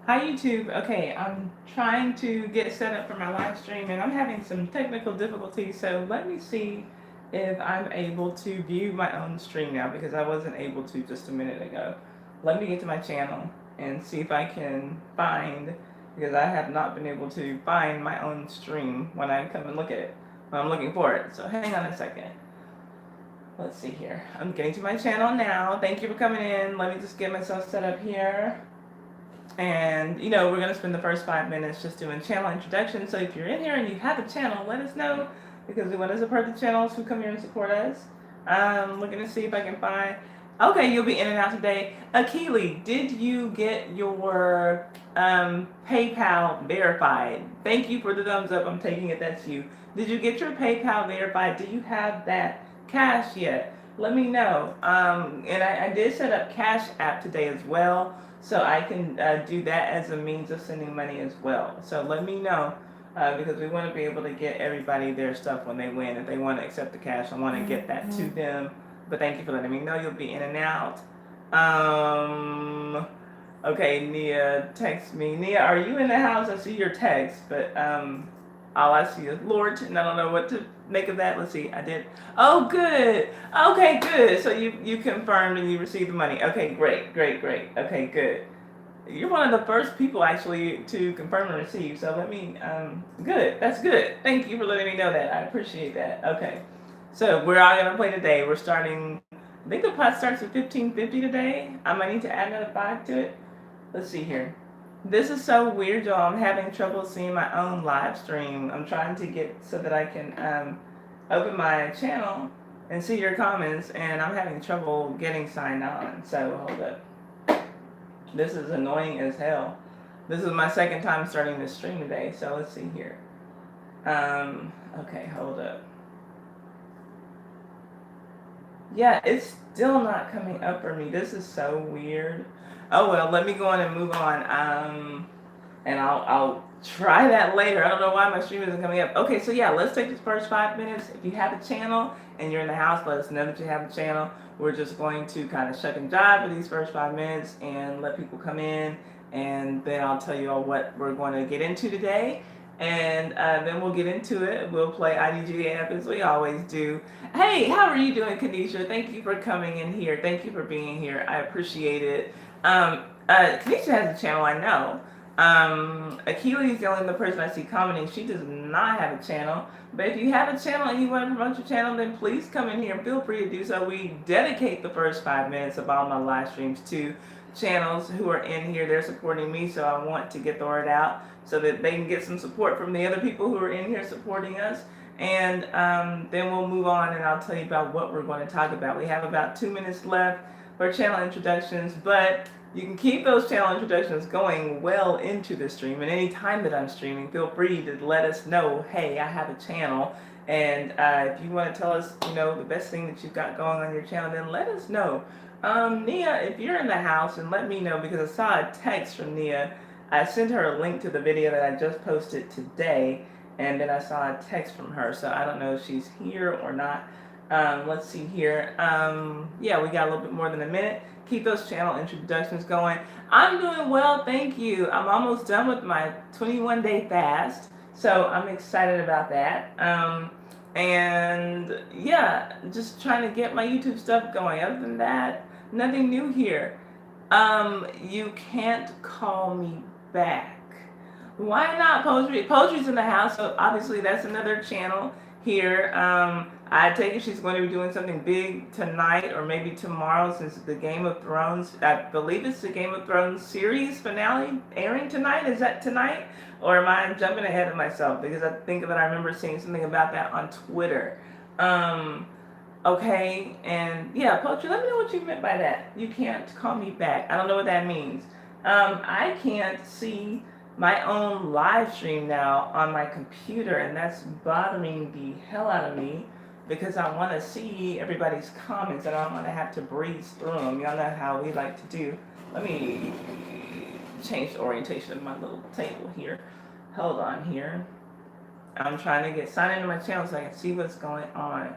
Hi YouTube. Okay, I'm trying to get set up for my live stream and I'm having some technical difficulties. So let me see if I'm able to view my own stream now because I wasn't able to just a minute ago. Let me get to my channel and see if I can find, because I have not been able to find my own stream when I come and look at it, when I'm looking for it. So hang on a second. Let's see here. I'm getting to my channel now. Thank you for coming in. Let me just get myself set up here. And we're going to spend the first 5 minutes just doing channel introduction. So if you're in here and you have a channel, let us know because we want to support the channels who come here and support us. Looking to see if I can find. Okay, you'll be in and out today. Akili, did you get your PayPal verified? Thank you for the thumbs up. I'm taking it that's you. Did you get your PayPal verified? Do you have that cash yet? Let me know. And I did set up Cash App today as well, so I can do that as a means of sending money as well. So let me know because we want to be able to get everybody their stuff when they win. If they want to accept the cash, I want to get that to them. But thank you for letting me know. You'll be in and out. Okay, Nia, text me. Nia, are you in the house? I see your text, but all I see is Lord, and I don't know what to make of that. Let's see. I did. Oh, good. Okay, good. So you confirmed and you received the money. Okay, great, great, great. Okay, good. You're one of the first people actually to confirm and receive. So let me. Good. That's good. Thank you for letting me know that. I appreciate that. Okay. So we're all gonna play today. We're starting. I think the pot starts at 15:50 today. I might need to add another 5 to it. Let's see here. This is so weird, y'all. I'm having trouble seeing my own live stream. I'm trying to get so that I can open my channel and see your comments, and I'm having trouble getting signed on. So hold up. This is annoying as hell. This is my second time starting this stream today. So let's see here. Okay, hold up. Yeah, it's still not coming up for me. This is so weird. Oh well, let me go on and move on. And I'll try that later. I don't know why my stream isn't coming up. Okay, so yeah, let's take this first 5 minutes. If you have a channel and you're in the house, let us know that you have a channel. We're just going to kind of shuck and jive for these first 5 minutes and let people come in, and then I'll tell you all what we're going to get into today. And then we'll get into it. We'll play IDGAF as we always do. Hey, how are you doing, Kanisha? Thank you for coming in here. Thank you for being here. I appreciate it. Kanisha has a channel, I know. Akili is the only other person I see commenting. She does not have a channel. But if you have a channel and you want to promote your channel, then please come in here. Feel free to do so. We dedicate the first 5 minutes of all my live streams to channels who are in here. They're supporting me, so I want to get the word out so that they can get some support from the other people who are in here supporting us. And then we'll move on and I'll tell you about what we're going to talk about. We have about 2 minutes left for channel introductions, but you can keep those channel introductions going well into the stream. And any time that I'm streaming, feel free to let us know, hey, I have a channel. And if you want to tell us, the best thing that you've got going on your channel, then let us know. Nia, if you're in the house, and let me know, because I saw a text from Nia. I sent her a link to the video that I just posted today, and then I saw a text from her. So I don't know if she's here or not. Let's see here. Yeah, we got a little bit more than a minute. Keep those channel introductions going. I'm doing well, thank you. I'm almost done with my 21-day fast, so I'm excited about that. And yeah, just trying to get my YouTube stuff going. Other than that, nothing new here. You can't call me back. Why not Poetry? Poetry's in the house, so obviously that's another channel here. I take it she's going to be doing something big tonight or maybe tomorrow, since the Game of Thrones, I believe it's the Game of Thrones series finale airing tonight. Is that tonight? Or am I jumping ahead of myself? Because I think that I remember seeing something about that on Twitter. Okay, and yeah, Poetry, let me know what you meant by that. You can't call me back. I don't know what that means. I can't see my own live stream now on my computer, and that's bothering the hell out of me because I want to see everybody's comments and I don't want to have to breeze through them. Y'all know how we like to do. Let me change the orientation of my little table here. Hold on here. I'm trying to get signed into my channel so I can see what's going on.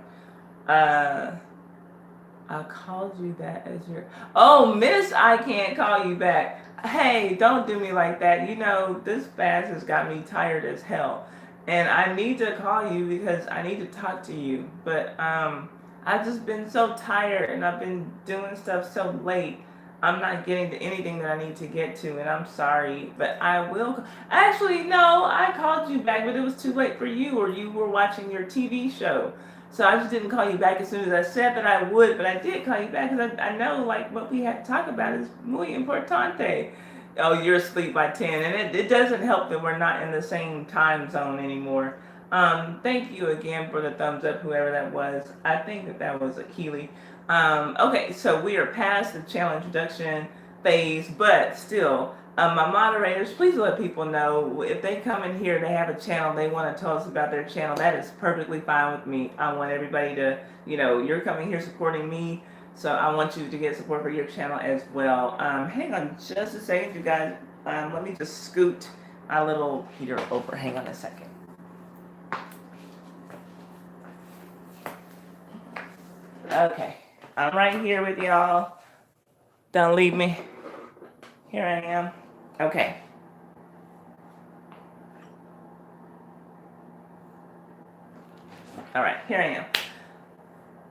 I called you that as your. Oh, Miss, I can't call you back. Hey, don't do me like that. You know, this fast has got me tired as hell. And I need to call you because I need to talk to you. But I've just been so tired and I've been doing stuff so late. I'm not getting to anything that I need to get to, and I'm sorry, but I will. Actually, no, I called you back, but it was too late for you, or you were watching your TV show. So I just didn't call you back as soon as I said that I would, but I did call you back because I know like what we had to talk about is muy importante. Oh, you're asleep by 10, and it doesn't help that we're not in the same time zone anymore. Thank you again for the thumbs up, whoever that was. I think that was a Keely. Okay, so we are past the channel introduction phase, but still, my moderators, please let people know if they come in here, they have a channel, they want to tell us about their channel. That is perfectly fine with me. I want everybody to, you're coming here supporting me, so I want you to get support for your channel as well. Hang on just a second, you guys. Let me just scoot my little heater over. Hang on a second. Okay, I'm right here with y'all. Don't leave me. Here I am. Okay. All right, here I am.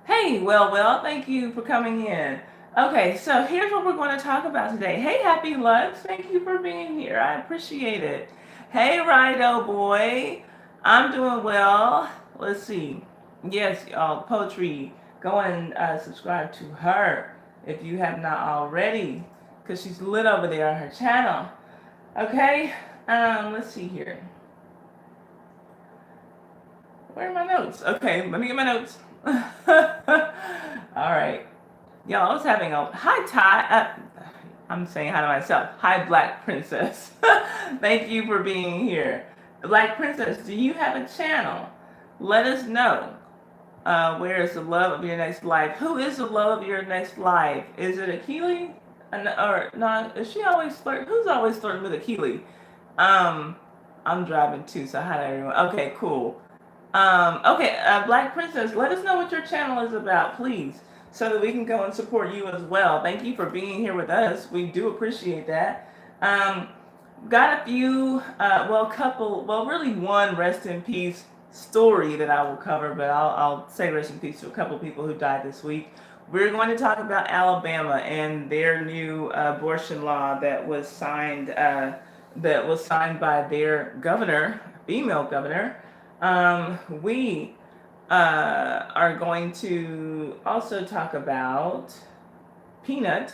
Hey, well, thank you for coming in. Okay, so here's what we're going to talk about today. Hey, Happy Lux, thank you for being here. I appreciate it. Hey, Rido Boy, I'm doing well. Let's see. Yes, y'all, Poetry, go and subscribe to her if you have not already, because she's lit over there on her channel. Okay, let's see here. Where are my notes? Okay, let me get my notes. All right. Y'all, I was having a hi Ty. I'm saying hi to myself. Hi, Black Princess. Thank you for being here. Black Princess, do you have a channel? Let us know. Where is the love of your next life? Who is the love of your next life? Is it Akili? Or not? Is she always flirt? Who's always flirting with Akili? I'm driving too, so hi to everyone. Okay, cool. Okay, Black Princess, let us know what your channel is about, please, so that we can go and support you as well. Thank you for being here with us. We do appreciate that. Got a few, really one rest in peace story that I will cover, but I'll say rest in peace to a couple people who died this week. We're going to talk about Alabama and their new abortion law that was signed by their governor, female governor. We are going to also talk about Peanut,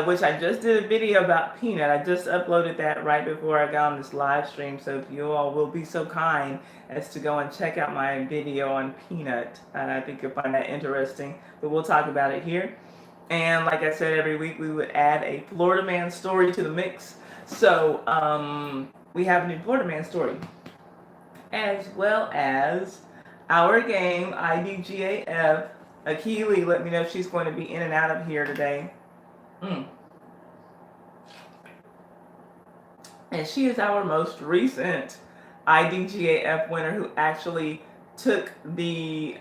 which I just did a video about Peanut. I just uploaded that right before I got on this live stream, so if you all will be so kind as to go and check out my video on Peanut, I think you'll find that interesting, but we'll talk about it here. And like I said, every week we would add a Florida man story to the mix. So we have a new Florida man story, as well as our game, IDGAF. Akili, let me know if she's going to be in and out of here today. And she is our most recent IDGAF winner who actually took the,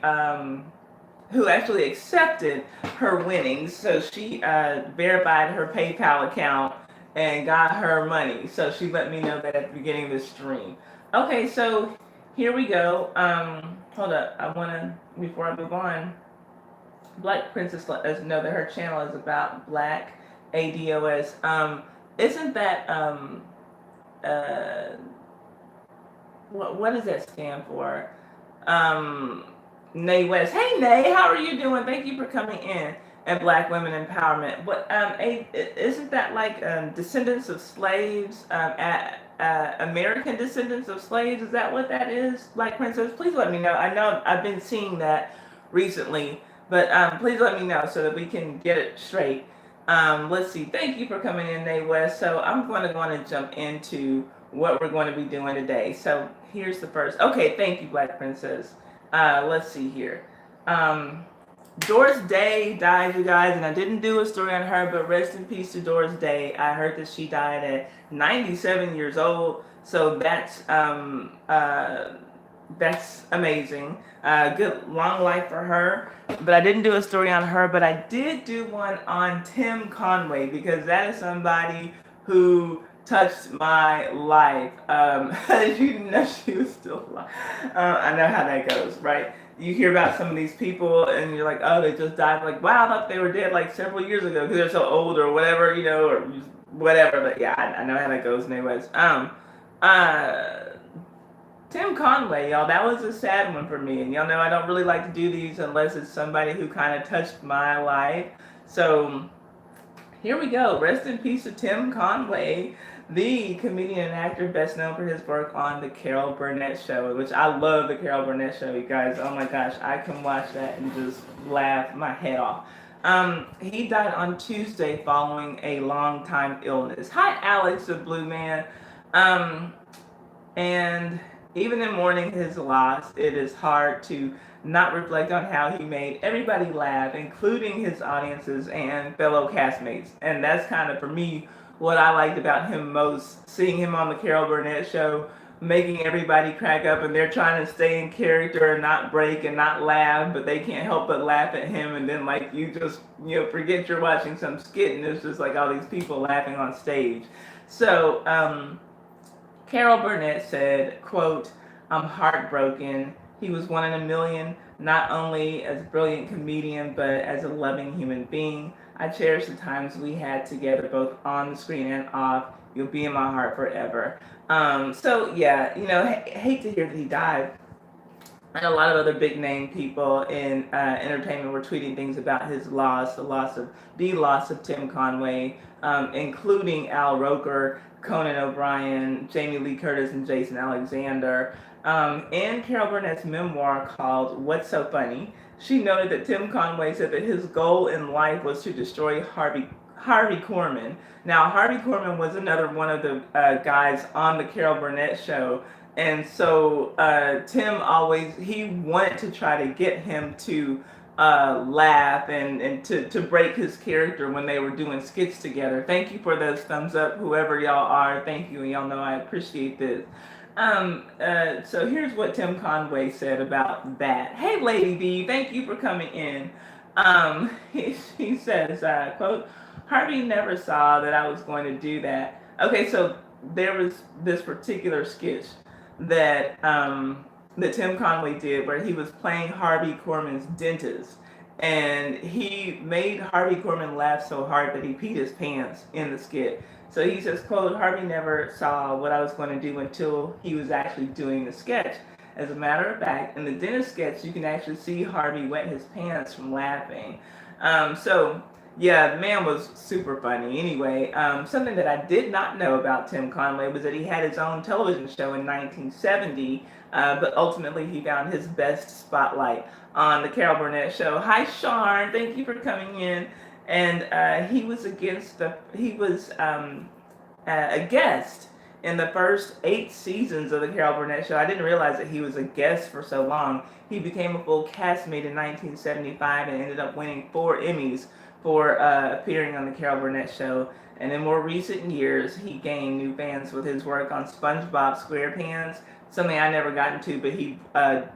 who actually accepted her winnings. So she verified her PayPal account and got her money. So she let me know that at the beginning of the stream. Okay, so here we go. Hold up. I want to, before I move on, Black Princess let us know that her channel is about Black ADOS. Isn't that, what does that stand for? Nay West. Hey, Nay, how are you doing? Thank you for coming in. And Black Women Empowerment. But isn't that like descendants of slaves, American descendants of slaves? Is that what that is, Black Princess? Please let me know. I know I've been seeing that recently, but please let me know so that we can get it straight. Let's see. Thank you for coming in, Nay West. So I'm going to jump into what we're going to be doing today. So here's the first. Okay, thank you, Black Princess. Let's see here. Doris Day died, you guys, and I didn't do a story on her, but rest in peace to Doris Day. I heard that she died at 97 years old, so that's That's amazing. Good long life for her. But I didn't do a story on her, but I did do one on Tim Conway because that is somebody who touched my life. You didn't know she was still alive. I know how that goes, right? You hear about some of these people and you're like, oh, they just died. Like, wow, I thought they were dead like several years ago because they're so old or whatever, or whatever. But yeah, I know how that goes. Anyways, uh, Tim Conway, y'all, that was a sad one for me. And y'all know I don't really like to do these unless it's somebody who kind of touched my life. So here we go. Rest in peace to Tim Conway, the comedian and actor best known for his work on The Carol Burnett Show, which I love The Carol Burnett Show, you guys. Oh my gosh, I can watch that and just laugh my head off. He died on Tuesday following a long time illness. Hi, Alex, the Blue Man. Um, and even in mourning his loss, it is hard to not reflect on how he made everybody laugh, including his audiences and fellow castmates. And that's kind of, for me, what I liked about him most, seeing him on the Carol Burnett Show, making everybody crack up, and they're trying to stay in character and not break and not laugh, but they can't help but laugh at him. And then, like, you just, forget you're watching some skit, and there's just like all these people laughing on stage. So, Carol Burnett said, quote, I'm heartbroken. He was one in a million, not only as a brilliant comedian, but as a loving human being. I cherish the times we had together, both on the screen and off. You'll be in my heart forever. So yeah, hate to hear that he died. And a lot of other big name people in entertainment were tweeting things about his loss, the loss of Tim Conway, including Al Roker, Conan O'Brien, Jamie Lee Curtis, and Jason Alexander. In Carol Burnett's memoir called What's So Funny, she noted that Tim Conway said that his goal in life was to destroy Harvey Korman. Now, Harvey Korman was another one of the guys on the Carol Burnett show, and so Tim he wanted to try to get him to laugh and to break his character when they were doing skits together. Thank you for those thumbs up, whoever y'all are. Thank you, and y'all know I appreciate this. So here's what Tim Conway said about that. Hey, Lady B, thank you for coming in. He says, quote, Harvey never saw that I was going to do that. Okay, so there was this particular sketch that that Tim Conway did where he was playing Harvey Korman's dentist. And he made Harvey Korman laugh so hard that he peed his pants in the skit. So he says, quote, Harvey never saw what I was going to do until he was actually doing the sketch. As a matter of fact, in the dentist sketch, you can actually see Harvey wet his pants from laughing. So yeah, the man was super funny. Anyway, something that I did not know about Tim Conway was that he had his own television show in 1970, but ultimately he found his best spotlight on the Carol Burnett Show. Hi, Sean. Thank you for coming in. And he was a guest in the first 8 seasons of the Carol Burnett Show. I didn't realize that he was a guest for so long. He became a full castmate in 1975 and ended up winning 4 Emmys for appearing on the Carol Burnett Show. And in more recent years, he gained new fans with his work on SpongeBob SquarePants, something I never got into, but he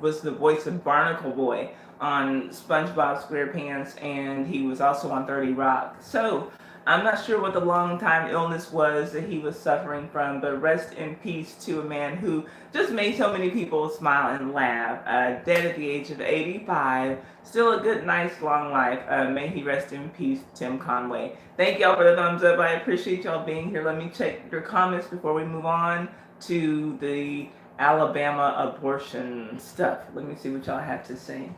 was the voice of Barnacle Boy on SpongeBob SquarePants, and he was also on 30 Rock. So I'm not sure what the long-time illness was that he was suffering from, but rest in peace to a man who just made so many people smile and laugh. Dead at the age of 85. Still a good, nice, long life. May he rest in peace, Tim Conway. Thank y'all for the thumbs up. I appreciate y'all being here. Let me check your comments before we move on to the Alabama abortion stuff. Let me see what y'all have to say.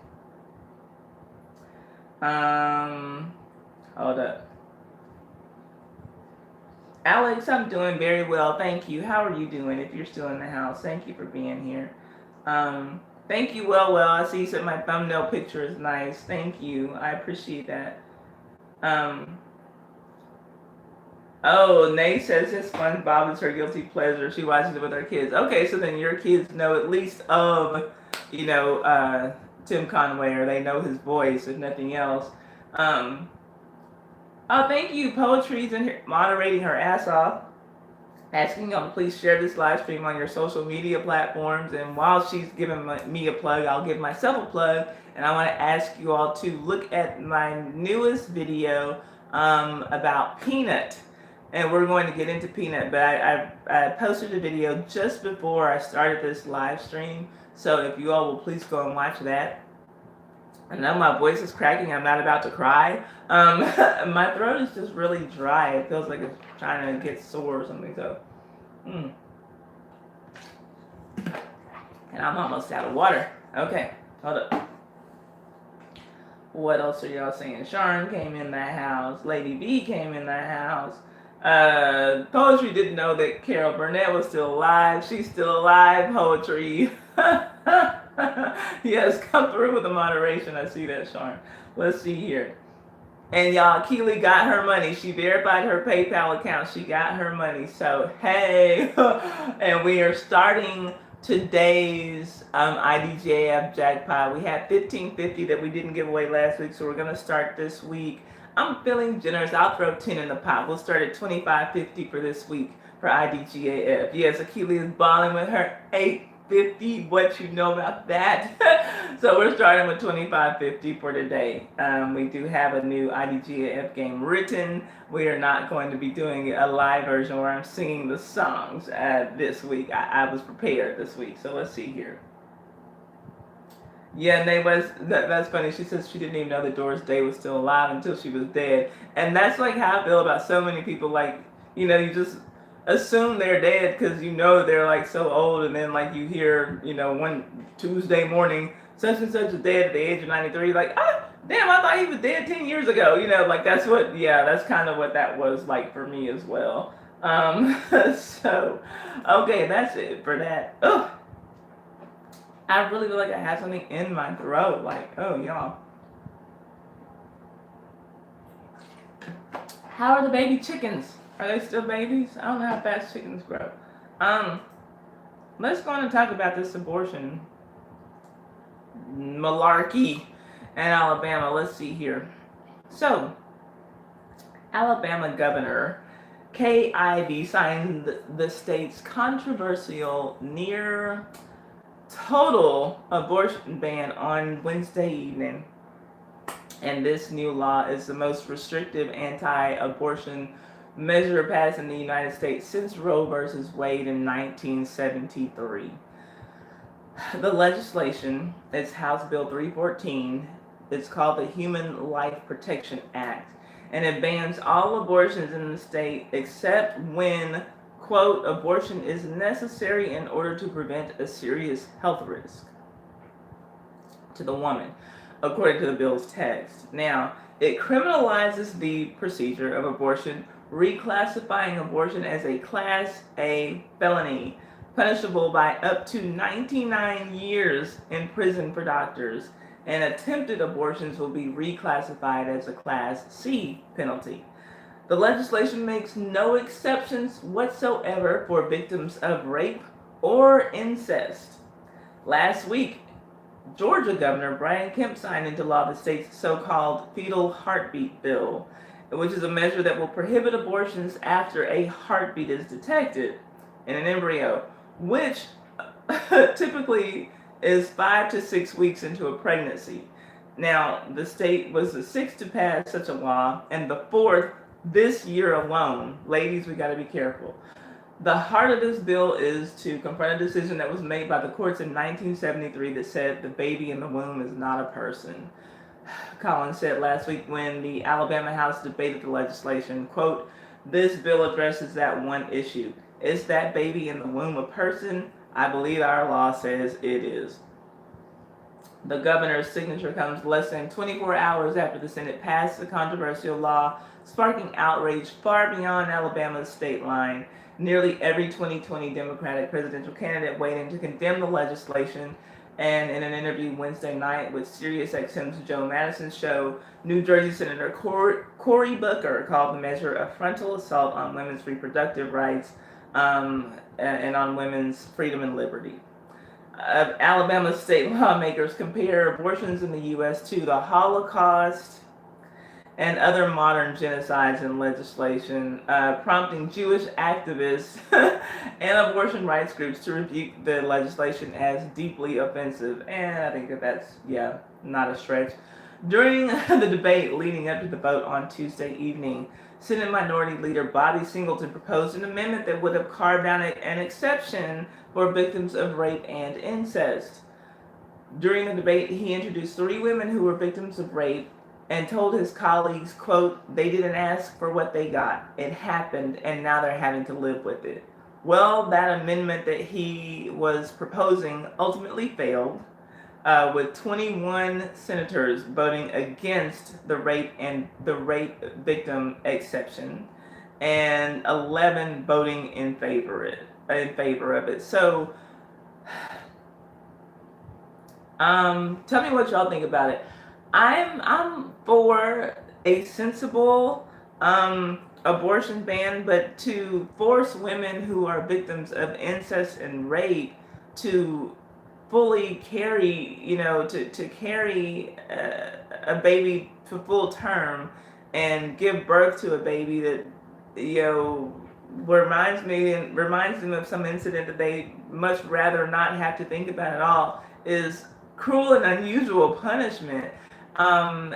Hold up. Alex, I'm doing very well, thank you. How are you doing if you're still in the house? Thank you for being here. Thank you, well. I see you said my thumbnail picture is nice. Thank you. I appreciate that. Oh, Nay says his SpongeBob is her guilty pleasure. She watches it with her kids. Okay, so then your kids know at least of, Tim Conway, or they know his voice, if nothing else. Oh, thank you. Poetry's in here moderating her ass off. asking y'all to please share this live stream on your social media platforms. And while she's giving me a plug, I'll give myself a plug. And I want to ask you all to look at my newest video about peanut. And we're going to get into peanut, but I posted a video just before I started this live stream. So if you all will please go and watch that. I know my voice is cracking. I'm not about to cry. My throat is just really dry. It feels like it's trying to get sore or something. So, and I'm almost out of water. Okay, hold up. What else are y'all saying? Sharon came in the house. Lady B came in the house. Poetry didn't know that Carol Burnett was still alive. She's still alive. Poetry. Yes, come through with the moderation. I see that, Sharon. Let's see here. And y'all, Keely got her money. She verified her PayPal account. She got her money. So, hey. And we are starting today's IDGAF jackpot. We had $15.50 that we didn't give away last week, so we're going to start this week. I'm feeling generous. I'll throw 10 in the pot. We'll start at $25.50 for this week for IDGAF. Yes, Akili is balling with her $8.50. What you know about that? So we're starting with $25.50 for today. We do have a new IDGAF game written. We are not going to be doing a live version where I'm singing the songs this week. I was prepared this week. So let's see here. Yeah, that's funny. She says she didn't even know that Doris Day was still alive until she was dead. And that's like how I feel about so many people. Like, you just assume they're dead because they're like so old, and then like you hear, one Tuesday morning, such and such is dead at the age of 93. Like, damn, I thought he was dead 10 years ago. Like that's kind of what that was like for me as well. So, okay, that's it for that. Ugh. I really feel like I have something in my throat. Like, oh, y'all. How are the baby chickens? Are they still babies? I don't know how fast chickens grow. Let's go on and talk about this abortion malarkey in Alabama. Let's see here. So, Alabama Governor Kay Ivey signed the state's controversial near total abortion ban on Wednesday evening. And this new law is the most restrictive anti-abortion measure passed in the United States since Roe versus Wade in 1973. The legislation is House Bill 314. It's called the Human Life Protection Act, and it bans all abortions in the state except when, quote, abortion is necessary in order to prevent a serious health risk to the woman, according to the bill's text. Now, it criminalizes the procedure of abortion, reclassifying abortion as a Class A felony, punishable by up to 99 years in prison for doctors, and attempted abortions will be reclassified as a Class C penalty. The legislation makes no exceptions whatsoever for victims of rape or incest. Last week, Georgia Governor Brian Kemp signed into law the state's so-called fetal heartbeat bill, which is a measure that will prohibit abortions after a heartbeat is detected in an embryo, which typically is 5 to 6 weeks into a pregnancy. Now, the state was the sixth to pass such a law and the fourth this year alone. Ladies, we got to be careful. The heart of this bill is to confront a decision that was made by the courts in 1973 that said the baby in the womb is not a person. Collins said last week when the Alabama House debated the legislation, quote, "This bill addresses that one issue. Is that baby in the womb a person? I believe our law says it is." The governor's signature comes less than 24 hours after the Senate passed the controversial law, sparking outrage far beyond Alabama's state line. Nearly every 2020 Democratic presidential candidate weighed in to condemn the legislation, and in an interview Wednesday night with SiriusXM's Joe Madison's show, New Jersey Senator Cory Booker called the measure a frontal assault on women's reproductive rights and on women's freedom and liberty. Alabama state lawmakers compare abortions in the U.S. to the Holocaust and other modern genocides and legislation, prompting Jewish activists and abortion rights groups to rebuke the legislation as deeply offensive. And I think that that's, yeah, not a stretch. During the debate leading up to the vote on Tuesday evening, Senate Minority Leader Bobby Singleton proposed an amendment that would have carved out an exception for victims of rape and incest. During the debate, he introduced 3 women who were victims of rape and told his colleagues, quote, "They didn't ask for what they got. It happened, and now they're having to live with it." Well, that amendment that he was proposing ultimately failed, with 21 senators voting against the rape victim exception, and 11 voting in favor of it. So, tell me what y'all think about it. I'm for a sensible abortion ban, but to force women who are victims of incest and rape to fully carry, to carry a baby to full term and give birth to a baby that, reminds them of some incident that they much rather not have to think about at all, is cruel and unusual punishment. And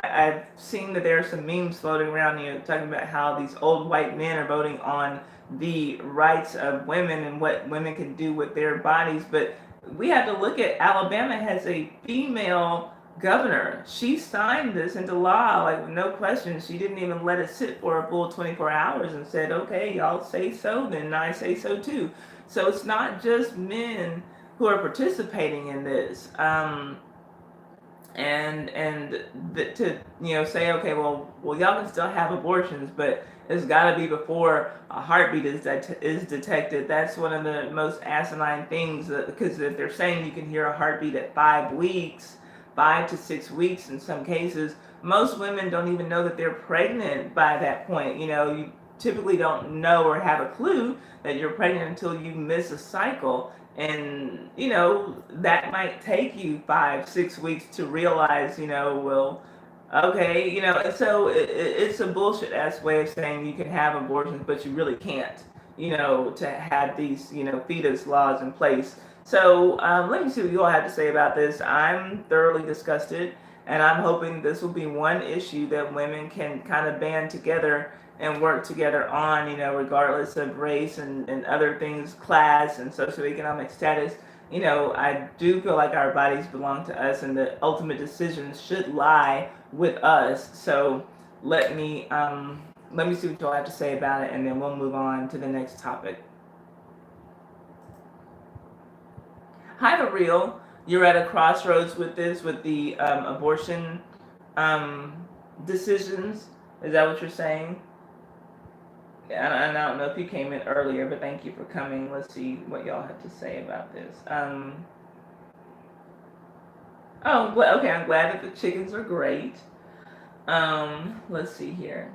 I've seen that there are some memes floating around, talking about how these old white men are voting on the rights of women and what women can do with their bodies. But we have to look at Alabama has a female governor. She signed this into law, like, no question. She didn't even let it sit for a full 24 hours and said, okay, y'all say so, then I say so too. So it's not just men who are participating in this. To say, okay, well y'all can still have abortions, but it's got to be before a heartbeat is detected. That's one of the most asinine things, because if they're saying you can hear a heartbeat at 5 weeks, 5 to 6 weeks in some cases, most women don't even know that they're pregnant by that point. You typically don't know or have a clue that you're pregnant until you miss a cycle. And, that might take you 5-6 weeks to realize, well, okay, so it's a bullshit ass way of saying you can have abortions, but you really can't, to have these, fetus laws in place. So let me see what you all have to say about this. I'm thoroughly disgusted, and I'm hoping this will be one issue that women can kind of band together and work together on, regardless of race and other things, class and socioeconomic status. I do feel like our bodies belong to us, and the ultimate decisions should lie with us. So let me see what y'all have to say about it, and then we'll move on to the next topic. Hi, The Real. You're at a crossroads with this, with the abortion decisions. Is that what you're saying? And I don't know if you came in earlier, but thank you for coming. Let's see what y'all have to say about this. Okay, I'm glad that the chickens are great. Let's see here.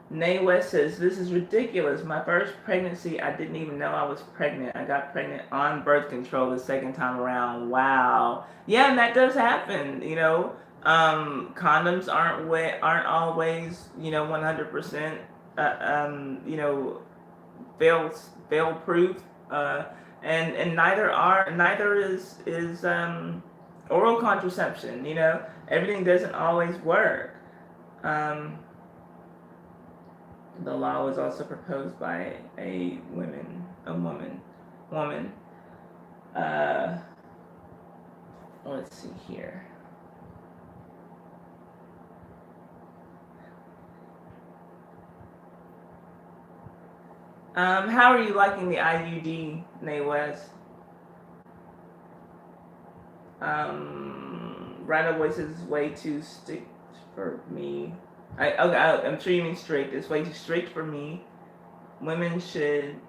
Nay West says, this is ridiculous. My first pregnancy, I didn't even know I was pregnant. I got pregnant on birth control the second time around. Wow. Yeah, and that does happen, Condoms aren't always, 100%, fail proof. And neither is oral contraception, Everything doesn't always work. The law was also proposed by a woman. Let's see here. How are you liking the IUD, Nay West? Rhino Boy says it's way too strict for me. I'm sure you mean strict. It's way too strict for me. Women should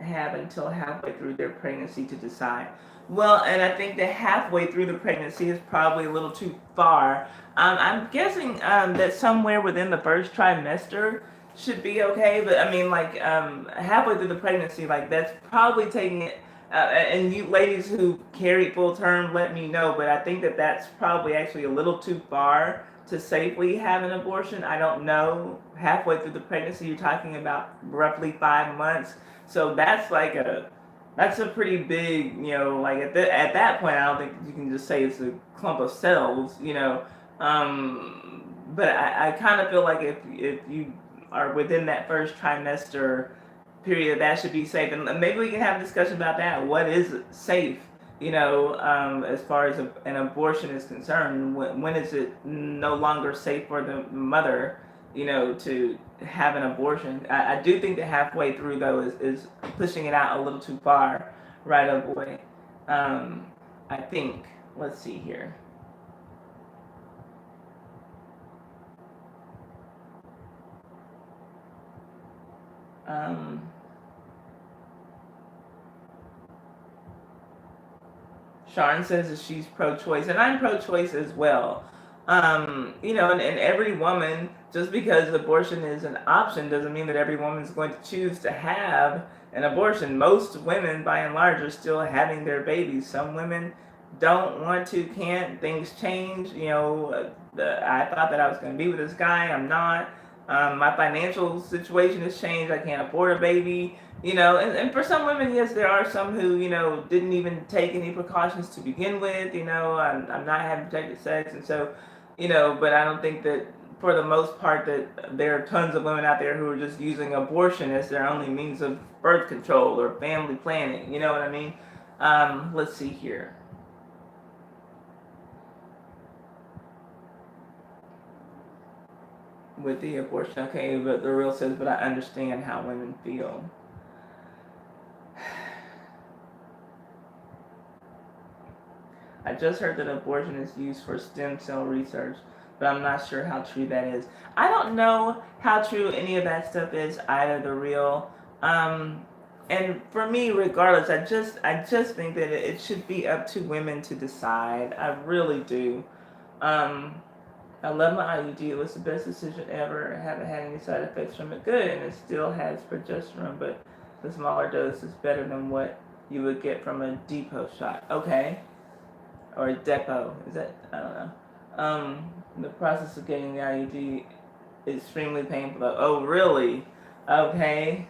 have until halfway through their pregnancy to decide. Well, and I think that halfway through the pregnancy is probably a little too far. I'm guessing that somewhere within the first trimester should be okay. But I mean, like halfway through the pregnancy, like that's probably taking it and you ladies who carried full term, let me know. But I think that that's probably actually a little too far to safely have an abortion. I don't know. Halfway through the pregnancy, you're talking about roughly 5 months. So that's a pretty big, like at that point, I don't think you can just say it's a clump of cells. But I kind of feel like if you are within that first trimester period, that should be safe. And maybe we can have a discussion about that. What is safe? As far as an abortion is concerned, when is it no longer safe for the mother, to have an abortion? I do think that halfway through, though, is pushing it out a little too far, right, oh boy? I think, let's see here. Um, Sean says that she's pro-choice, and I'm pro-choice as well. And every woman, just because abortion is an option, doesn't mean that every woman is going to choose to have an abortion. Most women, by and large, are still having their babies. Some women don't want to, can't. Things change. I thought that I was going to be with this guy. I'm not. My financial situation has changed. I can't afford a baby. And for some women, yes, there are some who, didn't even take any precautions to begin with. I'm not having protected sex. And so, but I don't think that for the most part that there are tons of women out there who are just using abortion as their only means of birth control or family planning. You know what I mean? Let's see here. With the abortion, okay, but the real says, but I understand how women feel. I just heard that abortion is used for stem cell research, but I'm not sure how true that is. I don't know how true any of that stuff is either, the real. And for me, regardless, I just think that it should be up to women to decide. I really do. Um, I love my IUD. It was the best decision ever. I haven't had any side effects from it. Good, and it still has progesterone, but the smaller dose is better than what you would get from a depot shot. Okay. Or a depot. Is that? I don't know. The process of getting the IUD is extremely painful. Oh, really? Okay.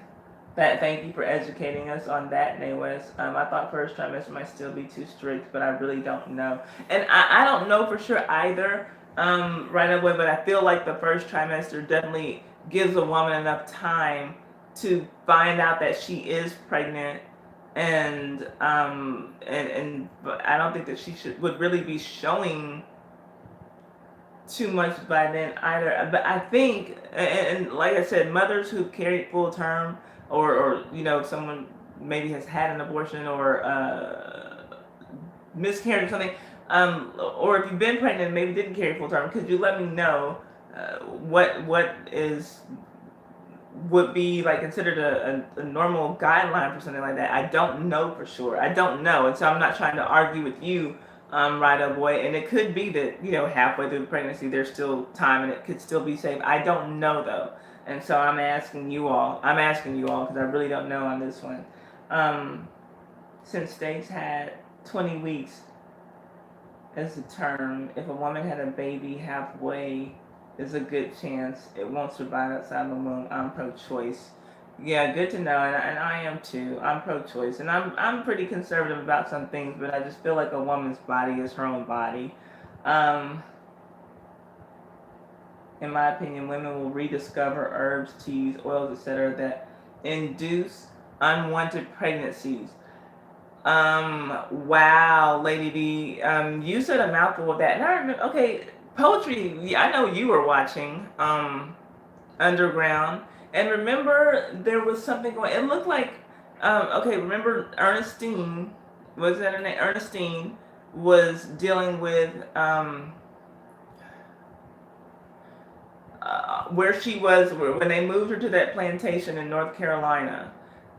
Thank you for educating us on that, Naywes. I thought first trimester might still be too strict, but I really don't know. And I don't know for sure either, right away, but I feel like the first trimester definitely gives a woman enough time to find out that she is pregnant, and but I don't think that she would really be showing too much by then either. But I think, and like I said, mothers who carried full term, or someone maybe has had an abortion or miscarriage or something, or if you've been pregnant and maybe didn't carry full term, could you let me know what would be like considered a normal guideline for something like that? I don't know for sure. I don't know, and so I'm not trying to argue with you, right up, boy. And it could be that halfway through the pregnancy there's still time and it could still be safe. I don't know though, and so I'm asking you all. Because I really don't know on this one. Since states had 20 weeks as the term, if a woman had a baby halfway, there's a good chance it won't survive outside the womb. I'm pro-choice. Yeah, good to know, and I am too. I'm pro-choice, and I'm pretty conservative about some things, but I just feel like a woman's body is her own body. Um, in my opinion, women will rediscover herbs, teas, oils, etc. that induce unwanted pregnancies. Wow, Lady D, you said a mouthful of that. And I remember, okay, poetry, I know you were watching, Underground. And remember, there was something going, it looked like, okay, remember Ernestine, was that her name? Ernestine was dealing with, where she was when they moved her to that plantation in North Carolina,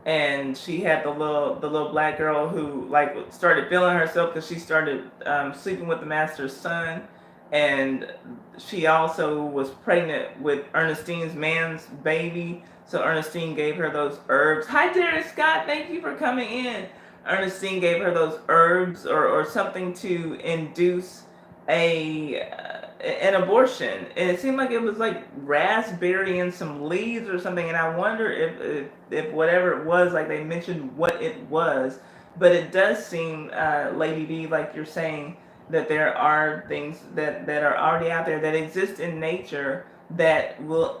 and she had the little black girl who like started feeling herself because she started sleeping with the master's son, and she also was pregnant with Ernestine's man's baby. So Ernestine gave her those herbs. Hi, Derek Scott. Thank you for coming in. Ernestine gave her those herbs or something to induce an abortion, and it seemed like it was like raspberry and some leaves or something. And I wonder if whatever it was, like they mentioned what it was, but it does seem, Lady D, like you're saying, that there are things that are already out there that exist in nature that will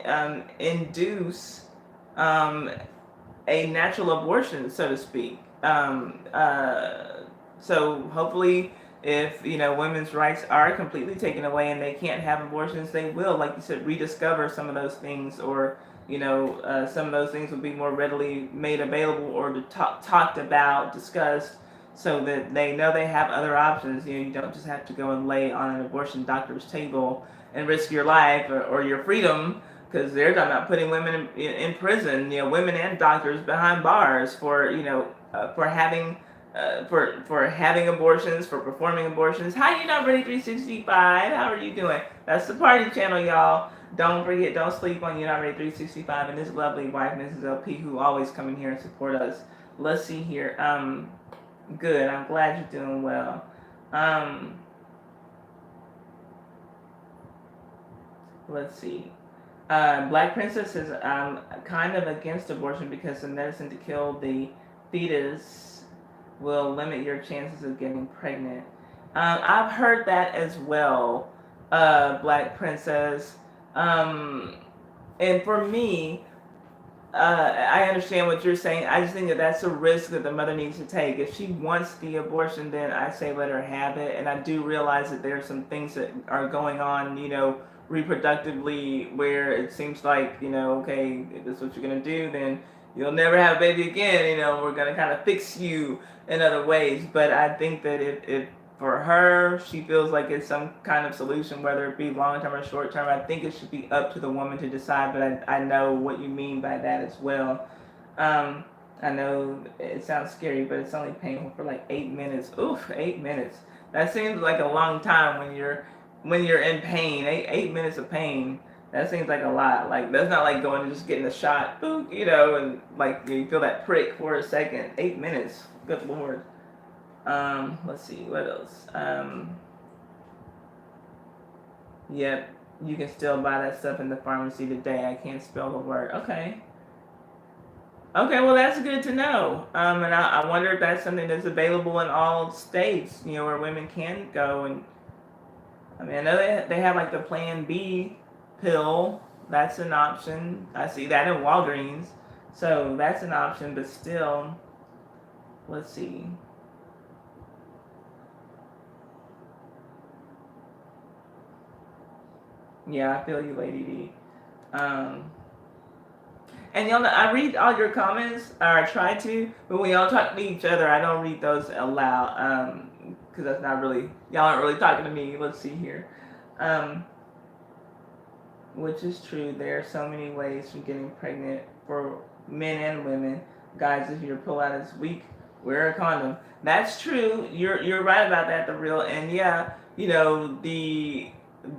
induce um, a natural abortion, so to speak. So hopefully, if women's rights are completely taken away and they can't have abortions, they will, like you said, rediscover some of those things, or some of those things will be more readily made available or talked about, discussed, so that they know they have other options. You don't just have to go and lay on an abortion doctor's table and risk your life or your freedom, because they're talking about putting women in prison, women and doctors behind bars for for having abortions, for performing abortions. Hi, you not ready 365? How are you doing? That's the party channel, y'all. Don't forget, don't sleep on You Not Ready 365 and this lovely wife, Mrs. LP, who always come in here and support us. Let's see here. Good. I'm glad you're doing well. Let's see. Black Princess is kind of against abortion because the medicine to kill the fetus will limit your chances of getting pregnant. I've heard that as well, Black Princess. And for me, I understand what you're saying. I just think that that's a risk that the mother needs to take. If she wants the abortion, then I say let her have it. And I do realize that there are some things that are going on, reproductively, where it seems like, okay, if this is what you're going to do, then you'll never have a baby again. We're going to kind of fix you in other ways. But I think that if for her, she feels like it's some kind of solution, whether it be long term or short term. I think it should be up to the woman to decide, but I know what you mean by that as well. I know it sounds scary, but it's only painful for like 8 minutes. Oof, 8 minutes. That seems like a long time when you're in pain. 8 minutes of pain. That seems like a lot. Like, that's not like going and just getting a shot, and like you feel that prick for a second. 8 minutes. Good Lord. Let's see, what else? Yep, you can still buy that stuff in the pharmacy today. I can't spell the word. Okay. Okay, well, that's good to know. And I wonder if that's something that's available in all states, where women can go. And I mean, I know they have like the Plan B pill. That's an option. I see that in Walgreens. So that's an option, but still, let's see. Yeah, I feel you, Lady D. Um, and I read all your comments, or I try to, but when y'all talk to each other, I don't read those aloud, because that's not really, y'all aren't really talking to me. Let's see here. Um, which is true. There are so many ways from getting pregnant for men and women. Guys, if your pullout is weak, wear a condom. That's true. You're right about that, the real. And yeah,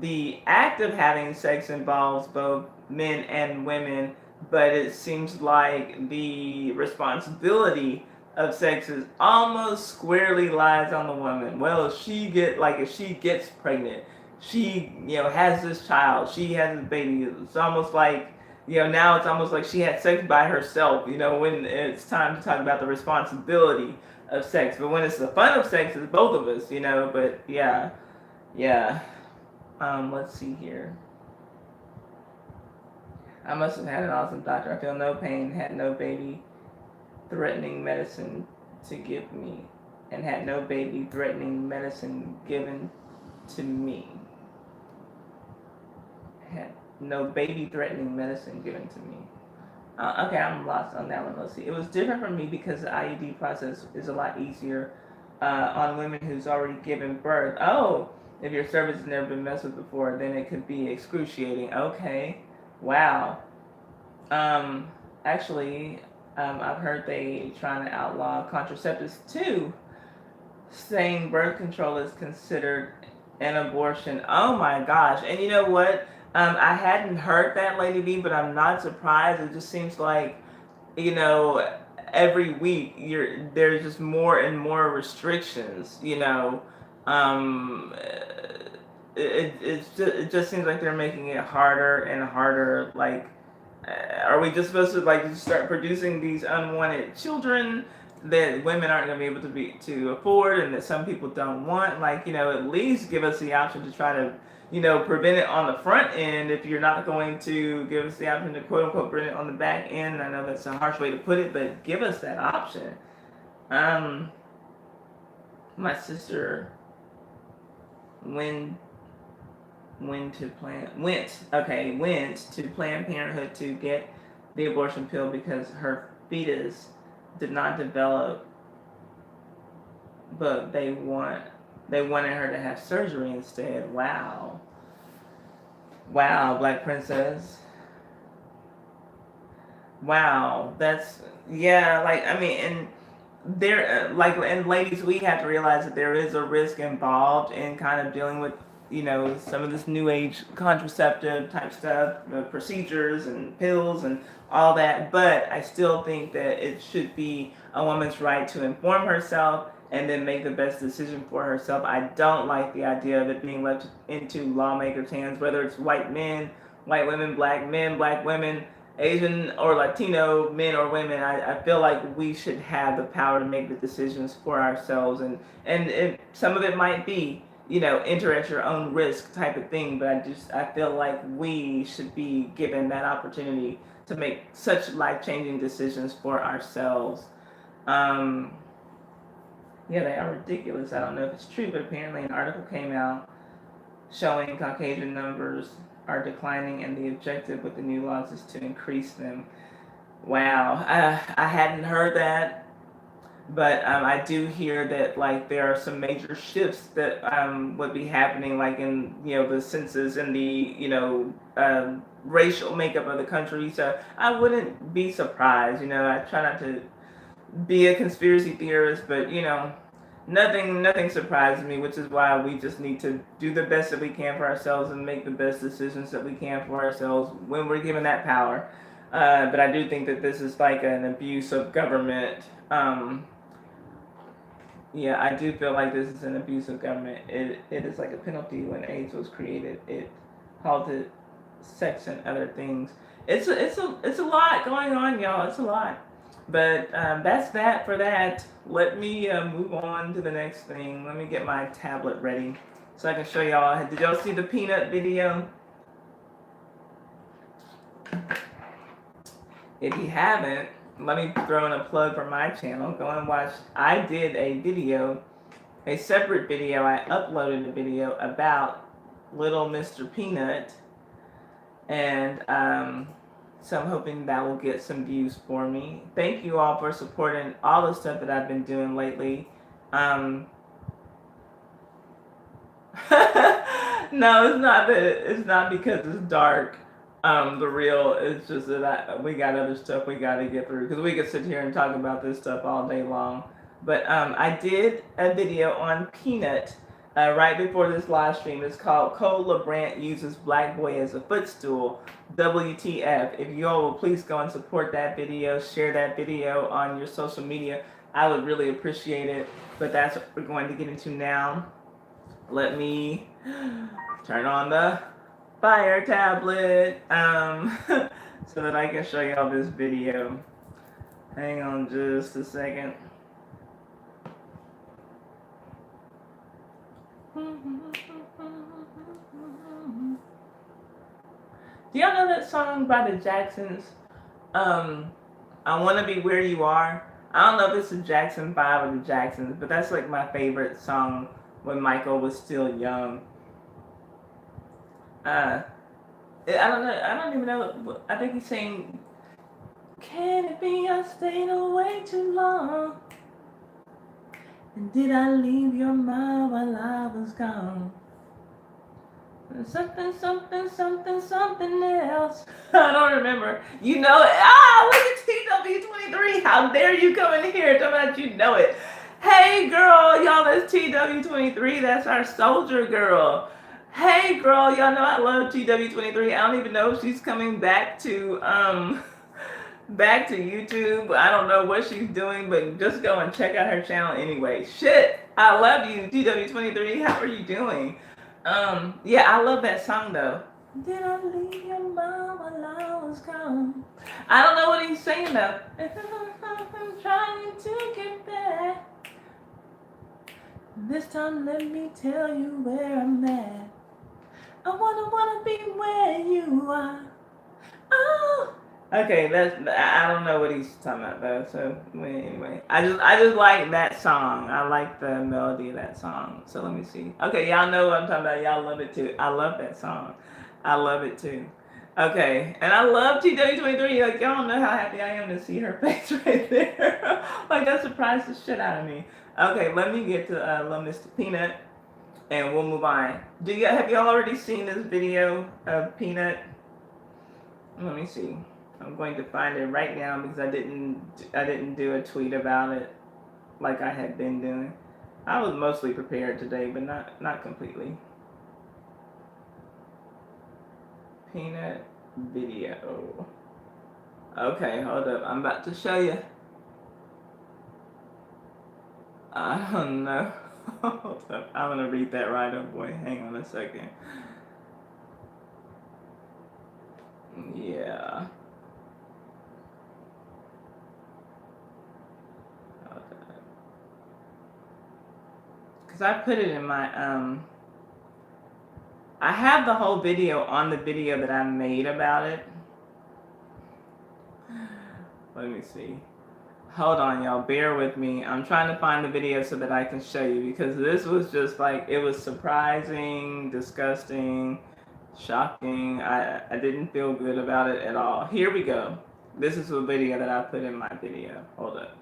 the act of having sex involves both men and women, but it seems like the responsibility of sex is almost squarely lies on the woman. Well, if she gets pregnant, she has this child, she has this baby. It's almost like now it's almost like she had sex by herself. When it's time to talk about the responsibility of sex, but when it's the fun of sex, it's both of us. But yeah, yeah. Let's see here. I must have had an awesome doctor. I feel no pain, had no baby threatening medicine to give me, and had no baby threatening medicine given to me. Had no baby threatening medicine given to me. Okay, I'm lost on that one. Let's see. It was different for me because the IUD process is a lot easier on women who's already given birth. Oh, if your cervix has never been messed with before, then it could be excruciating. Okay. Wow. Actually, I've heard they trying to outlaw contraceptives too, saying birth control is considered an abortion. Oh my gosh. And you know what? I hadn't heard that, Lady V, but I'm not surprised. It just seems like, you know, every week there's just more and more restrictions, um, it just seems like they're making it harder and harder. Like, are we just supposed to like just start producing these unwanted children that women aren't going to be able to afford, and that some people don't want? Like, at least give us the option to try to, prevent it on the front end. If you're not going to give us the option to quote unquote prevent it on the back end, I know that's a harsh way to put it, but give us that option. My sister went to Planned Parenthood to get the abortion pill because her fetus did not develop, but they wanted her to have surgery instead. Wow, Black Princess. Wow, that's, yeah. Like, I mean, and there, and ladies, we have to realize that there is a risk involved in kind of dealing with, some of this new age contraceptive type stuff, procedures and pills and all that. But I still think that it should be a woman's right to inform herself and then make the best decision for herself. I don't like the idea of it being left into lawmakers' hands, whether it's white men, white women, black men, black women, Asian or Latino men or women. I feel like we should have the power to make the decisions for ourselves, and some of it might be, enter at your own risk type of thing, but I feel like we should be given that opportunity to make such life-changing decisions for ourselves. Yeah, they are ridiculous. I don't know if it's true, but apparently an article came out showing Caucasian numbers are declining, and the objective with the new laws is to increase them. Wow, I hadn't heard that, but I do hear that like there are some major shifts that would be happening, like in the census and the racial makeup of the country. So I wouldn't be surprised. I try not to be a conspiracy theorist, but nothing surprises me, which is why we just need to do the best that we can for ourselves and make the best decisions that we can for ourselves when we're given that power. But I do think that this is like an abuse of government. Yeah, I do feel like this is an abuse of government. It is like a penalty. When AIDS was created, it halted sex and other things. It's a lot going on, y'all. It's a lot. But that's that for that. Let me move on to the next thing. Let me get my tablet ready so I can show y'all. Did y'all see the peanut video? If you haven't, let me throw in a plug for my channel. Go and watch. I did a separate video. I uploaded a video about Little Mr. Peanut, and so I'm hoping that will get some views for me. Thank you all for supporting all the stuff that I've been doing lately. No, it's not because it's dark. The real, it's just that we got other stuff we got to get through, because we could sit here and talk about this stuff all day long. But I did a video on Peanut right before this live stream. It's called Cole LeBrant Uses Black Boy as a Footstool. WTF. If you all will please go and support that video, share that video on your social media, I would really appreciate it. But that's what we're going to get into now. Let me turn on the Fire tablet so that I can show y'all this video. Hang on just a second. Do y'all know that song by the Jacksons? I Wanna Be Where You Are. I don't know if it's the Jackson 5 or the Jacksons, but that's like my favorite song when Michael was still young. I don't know. I don't even know. I think he's saying, "Can it be I stayed away too long? And did I leave your mind while I was gone? Something, something, something, something else." I don't remember. You know it. Look at TW23. How dare you come in here talking about you know it. Hey, girl. Y'all, that's TW23. That's our soldier girl. Hey, girl. Y'all know I love TW23. I don't even know if she's coming back to back to YouTube. I don't know what she's doing, but just go and check out her channel anyway. Shit, I love you, TW23. How are you doing? Yeah, I love that song though. Did I leave your mom while I was gone? I don't know what he's saying though. I'm trying to get back. This time let me tell you where I'm at. I wanna be where you are. Oh. Okay, I don't know what he's talking about though. So anyway, I just like that song. I like the melody of that song. So let me see. Okay, y'all know what I'm talking about. Y'all love it too. I love that song. I love it too. Okay, and I love TW23. Like y'all don't know how happy I am to see her face right there. Like that surprised the shit out of me. Okay, let me get to Little Mr. Peanut, and we'll move on. Have y'all already seen this video of Peanut? Let me see. I'm going to find it right now because I didn't do a tweet about it like I had been doing. I was mostly prepared today, but not completely. Peanut video. Okay, hold up. I'm about to show you. I don't know. Hold up. I'm gonna read that right up, boy. Hang on a second. Yeah. Because I put it in my I have the whole video on the video that I made about it. Let me see. Hold on, y'all. Bear with me. I'm trying to find the video so that I can show you, because this was just like, it was surprising, disgusting, shocking. I didn't feel good about it at all. Here we go. This is the video that I put in my video. Hold up.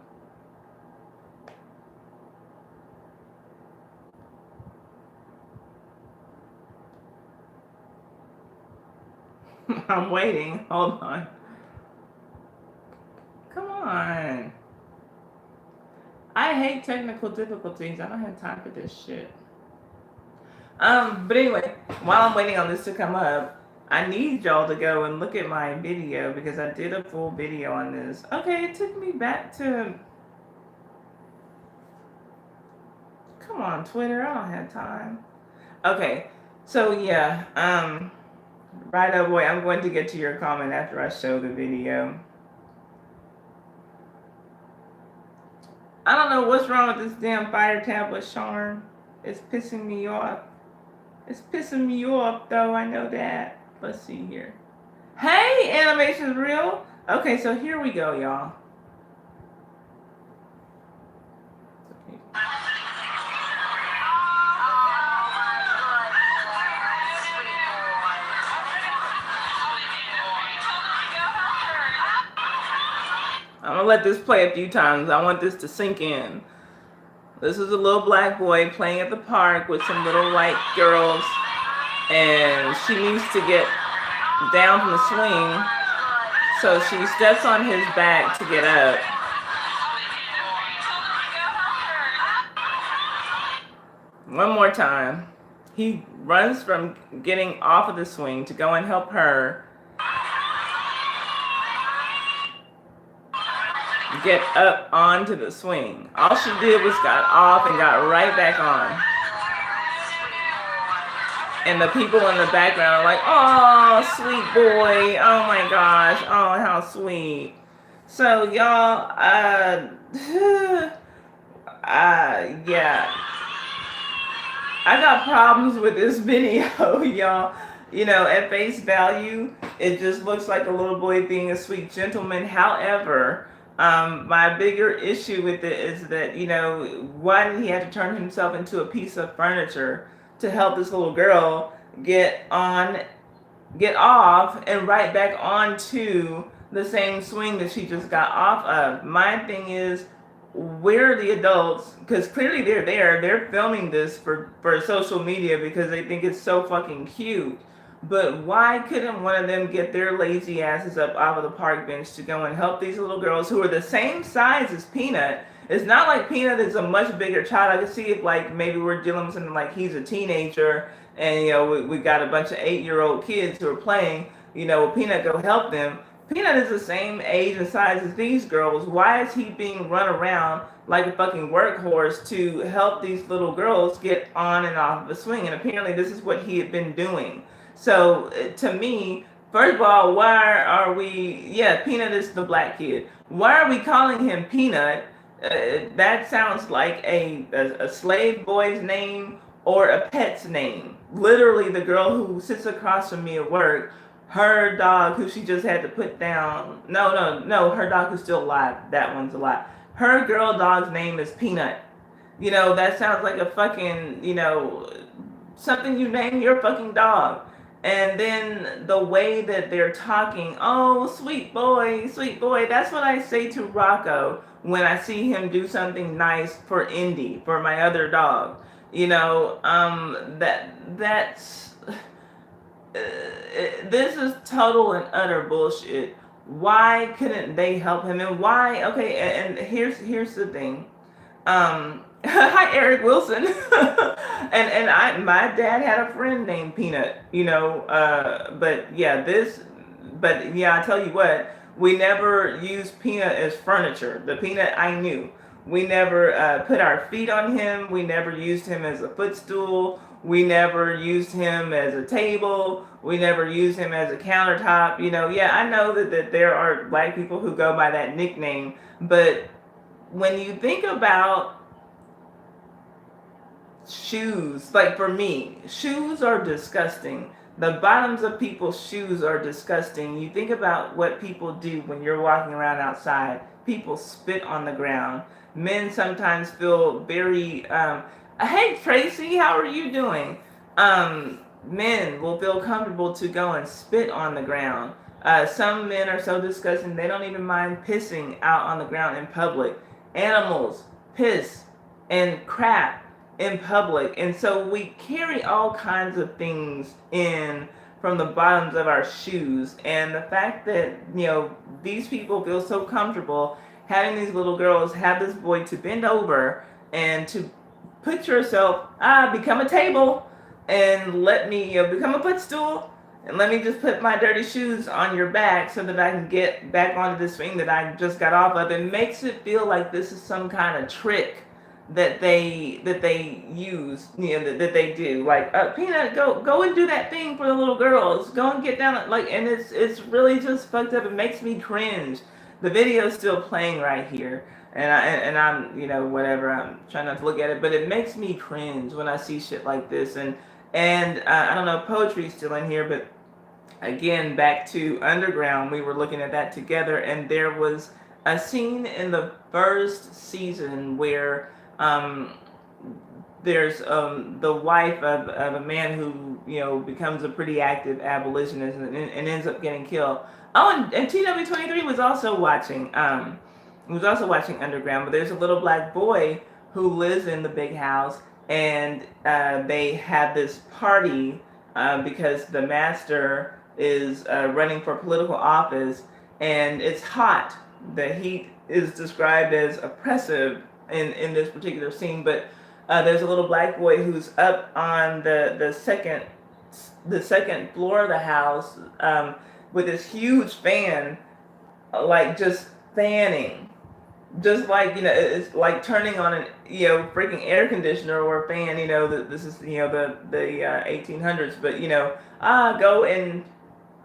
I'm waiting. Hold on. Come on. I hate technical difficulties. I don't have time for this shit. But anyway, while I'm waiting on this to come up, I need y'all to go and look at my video because I did a full video on this. Okay, it took me back to... Come on, Twitter. I don't have time. Okay, so yeah, right up, boy, I'm going to get to your comment after I show the video. I don't know what's wrong with this damn fire tablet, Sean. It's pissing me off. It's pissing me off, though. I know that. Let's see here. Hey, animation's real. Okay, so here we go, y'all. I'm gonna let this play a few times. I want this to sink in. This is a little black boy playing at the park with some little white girls, and she needs to get down from the swing, so she steps on his back to get up. One more time. He runs from getting off of the swing to go and help her get up onto the swing. All she did was got off and got right back on. And the people in the background are like, oh, sweet boy. Oh my gosh. Oh, how sweet. So y'all, yeah. I got problems with this video, y'all. You know, at face value, it just looks like a little boy being a sweet gentleman. However, my bigger issue with it is that, you know, why did he have to turn himself into a piece of furniture to help this little girl get off and right back onto the same swing that she just got off of? My thing is, where are the adults? Because clearly they're filming this for social media because they think it's so fucking cute. But why couldn't one of them get their lazy asses up off of the park bench to go and help these little girls who are the same size as Peanut? It's not like Peanut is a much bigger child. I can see if, like, maybe we're dealing with something like he's a teenager and, you know, we got a bunch of 8-year-old kids who are playing, you know, Peanut go help them. Peanut is the same age and size as these girls. Why is he being run around like a fucking workhorse to help these little girls get on and off the swing? And apparently, this is what he had been doing. So, to me, first of all, why are we? Yeah, Peanut is the black kid. Why are we calling him Peanut? That sounds like a slave boy's name or a pet's name. Literally, the girl who sits across from me at work, her dog who she just had to put down. No, her dog who's still alive. That one's alive. Her girl dog's name is Peanut. That sounds like a fucking, something you name your fucking dog. And then the way that they're talking, oh, sweet boy. That's what I say to Rocco when I see him do something nice for Indy, for my other dog. That's this is total and utter bullshit. Why couldn't they help him? And why? Okay, and here's the thing. Hi Eric Wilson. and my dad had a friend named Peanut. But yeah, I tell you what, we never used Peanut as furniture. The Peanut I knew. We never put our feet on him. We never used him as a footstool. We never used him as a table. We never used him as a countertop. Yeah, I know that there are black people who go by that nickname, but when you think about shoes, like for me, shoes are disgusting. The bottoms of people's shoes are disgusting. You think about what people do when you're walking around outside. People spit on the ground. Men sometimes feel very, hey Tracy, how are you doing? Men will feel comfortable to go and spit on the ground. Some men are so disgusting they don't even mind pissing out on the ground in public. Animals piss and crap in public, and so we carry all kinds of things in from the bottoms of our shoes. And the fact that these people feel so comfortable having these little girls have this boy to bend over and to put yourself, become a table and let me become a footstool and let me just put my dirty shoes on your back so that I can get back onto this swing that I just got off of. It makes it feel like this is some kind of trick that they use, that they do. Like, Peanut, go and do that thing for the little girls. Go and get down, and it's really just fucked up. It makes me cringe. The video's still playing right here, and I'm whatever. I'm trying not to look at it, but it makes me cringe when I see shit like this. And I don't know, poetry's still in here, but again, back to Underground, we were looking at that together, and there was a scene in the first season where there's the wife of a man who becomes a pretty active abolitionist and ends up getting killed. Oh, and TW23 was also watching Underground, but there's a little black boy who lives in the big house, and they have this party because the master is running for political office, and it's hot. The heat is described as oppressive in this particular scene, but there's a little black boy who's up on the second floor of the house with this huge fan, like just fanning, just like it's like turning on an freaking air conditioner or a fan. This is the 1800s, but go and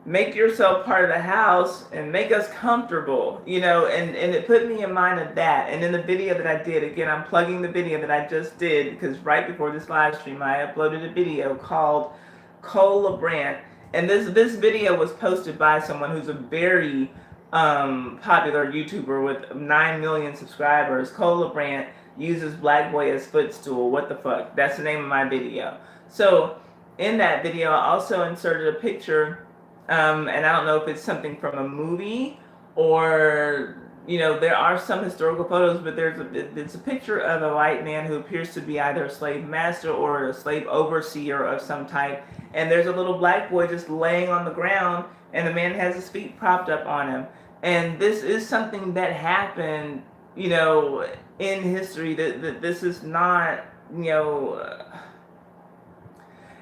make yourself part of the house and make us comfortable, and it put me in mind of that. And in the video that I did, again, I'm plugging the video that I just did, because right before this live stream, I uploaded a video called Cole LeBrant. And this video was posted by someone who's a very popular YouTuber with 9 million subscribers. Cole LeBrant uses black boy as footstool. What the fuck? That's the name of my video. So in that video, I also inserted a picture, and I don't know if it's something from a movie or there are some historical photos, but it's a picture of a white man who appears to be either a slave master or a slave overseer of some type, and there's a little black boy just laying on the ground, and the man has his feet propped up on him. And this is something that happened in history. That this is not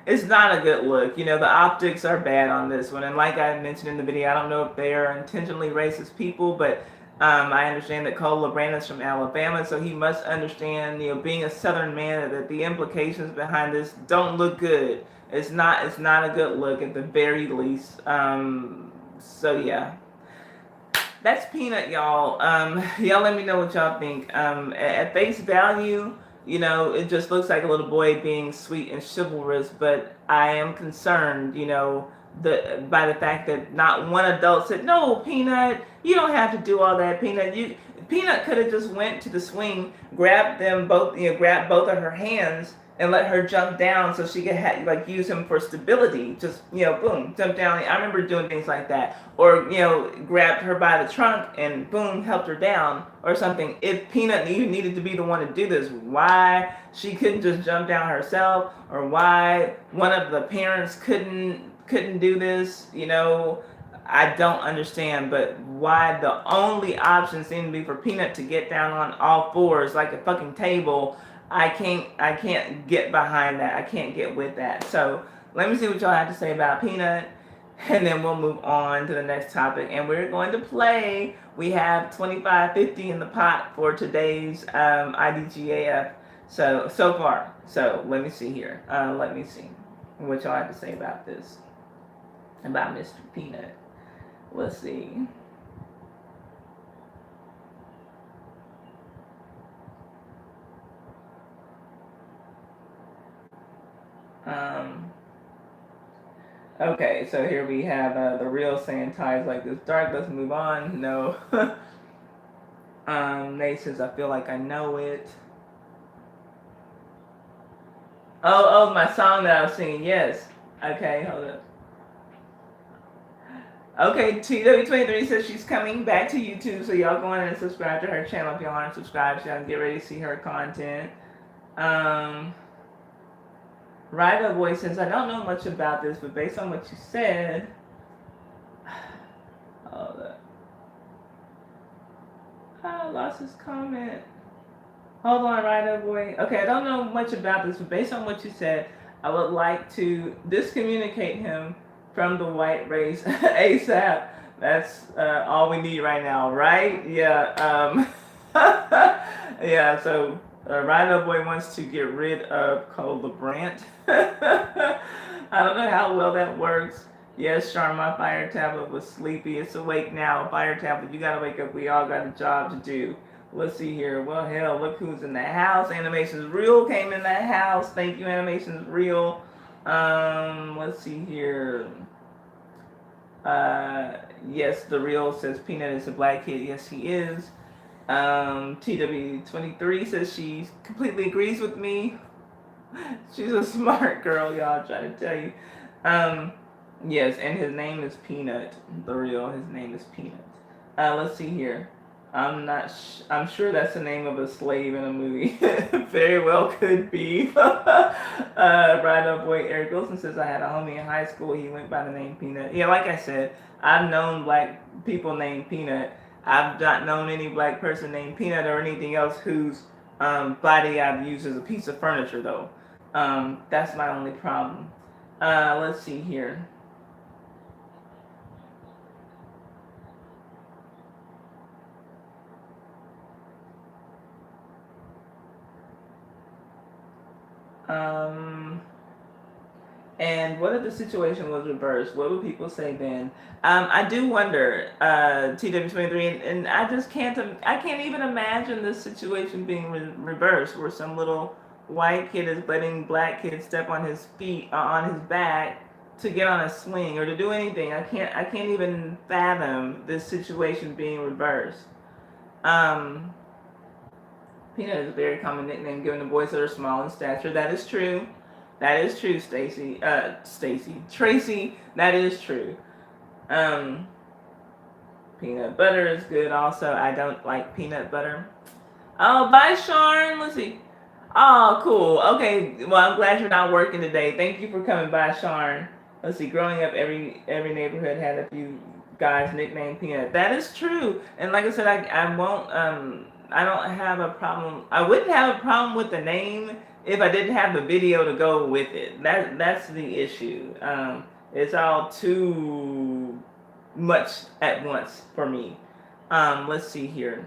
it's not a good look. You know, the optics are bad on this one. And like I mentioned in the video, I don't know if they are intentionally racist people, but I understand that Cole LeBrand is from Alabama, so he must understand, you know, being a Southern man, that the implications behind this don't look good. It's not a good look at the very least. So yeah, that's Peanut, y'all. Y'all let me know what y'all think. At face value, you know, it just looks like a little boy being sweet and chivalrous, but I am concerned, you know, by the fact that not one adult said, "No, Peanut, you don't have to do all that, Peanut." Peanut could have just went to the swing, grabbed them both, you know, grabbed both of her hands and let her jump down so she could like use him for stability. Just, you know, boom, jump down. I remember doing things like that, or, you know, grabbed her by the trunk and boom, helped her down or something. If Peanut needed to be the one to do this, why she couldn't just jump down herself, or why one of the parents couldn't do this, you know. I don't understand, but why the only option seemed to be for Peanut to get down on all fours like a fucking table. I can't get behind that. I can't get with that. So let me see what y'all have to say about Peanut, and then we'll move on to the next topic. And we're going to play. We have 25.50 in the pot for today's IDGAF. So far. So let me see here. Let me see what y'all have to say about this, about Mr. Peanut. Let's see. Okay, so here we have the real saying ties like this dark. Let's move on. No. Nate says, I feel like I know it. Oh, my song that I was singing. Yes. Okay, hold up. Okay, TW23 says she's coming back to YouTube, so y'all go on and subscribe to her channel if y'all aren't subscribed, so y'all can get ready to see her content. Ryder Boy says, I don't know much about this, but based on what you said, hold up. I lost his comment. Hold on, Ryder Boy. Okay, I don't know much about this, but based on what you said, I would like to discommunicate him from the white race ASAP. That's all we need right now, right? Yeah. Yeah. So Rhino Boy wants to get rid of Cole LeBrand. I don't know how well that works. Yes, Sharma, Fire Tablet was sleepy. It's awake now. Fire Tablet, you gotta wake up. We all got a job to do. Let's see here. Well, hell, look who's in the house. Animations Real came in that house. Thank you, Animations Real. Let's see here. Yes, the Real says Peanut is a black kid. Yes, he is. TW23 says she completely agrees with me. She's a smart girl, y'all. Try to tell you. Yes, and his name is Peanut. The Real, his name is Peanut. Let's see here. I'm sure that's the name of a slave in a movie. Very well could be. Right up, boy. Eric Wilson says, I had a homie in high school. He went by the name Peanut. Yeah, like I said, I've known black people named Peanut. I've not known any black person named Peanut or anything else whose body I've used as a piece of furniture, though. That's my only problem. Let's see here. And what if the situation was reversed? What would people say then? I do wonder, TW23, and I just can't even imagine this situation being reversed, where some little white kid is letting black kids step on his feet, on his back, to get on a swing or to do anything. I can't even fathom this situation being reversed. Peanut is a very common nickname given to boys that are small in stature. That is true. That is true, Tracy. That is true. Peanut butter is good also. I don't like peanut butter. Oh, bye, Sharn. Let's see. Oh, cool. Okay. Well, I'm glad you're not working today. Thank you for coming by, Sharn. Let's see. Growing up, every neighborhood had a few guys nicknamed Peanut. That is true. And like I said, I won't. I don't have a problem. I wouldn't have a problem with the name if I didn't have the video to go with it. That's the issue. It's all too much at once for me. Let's see here.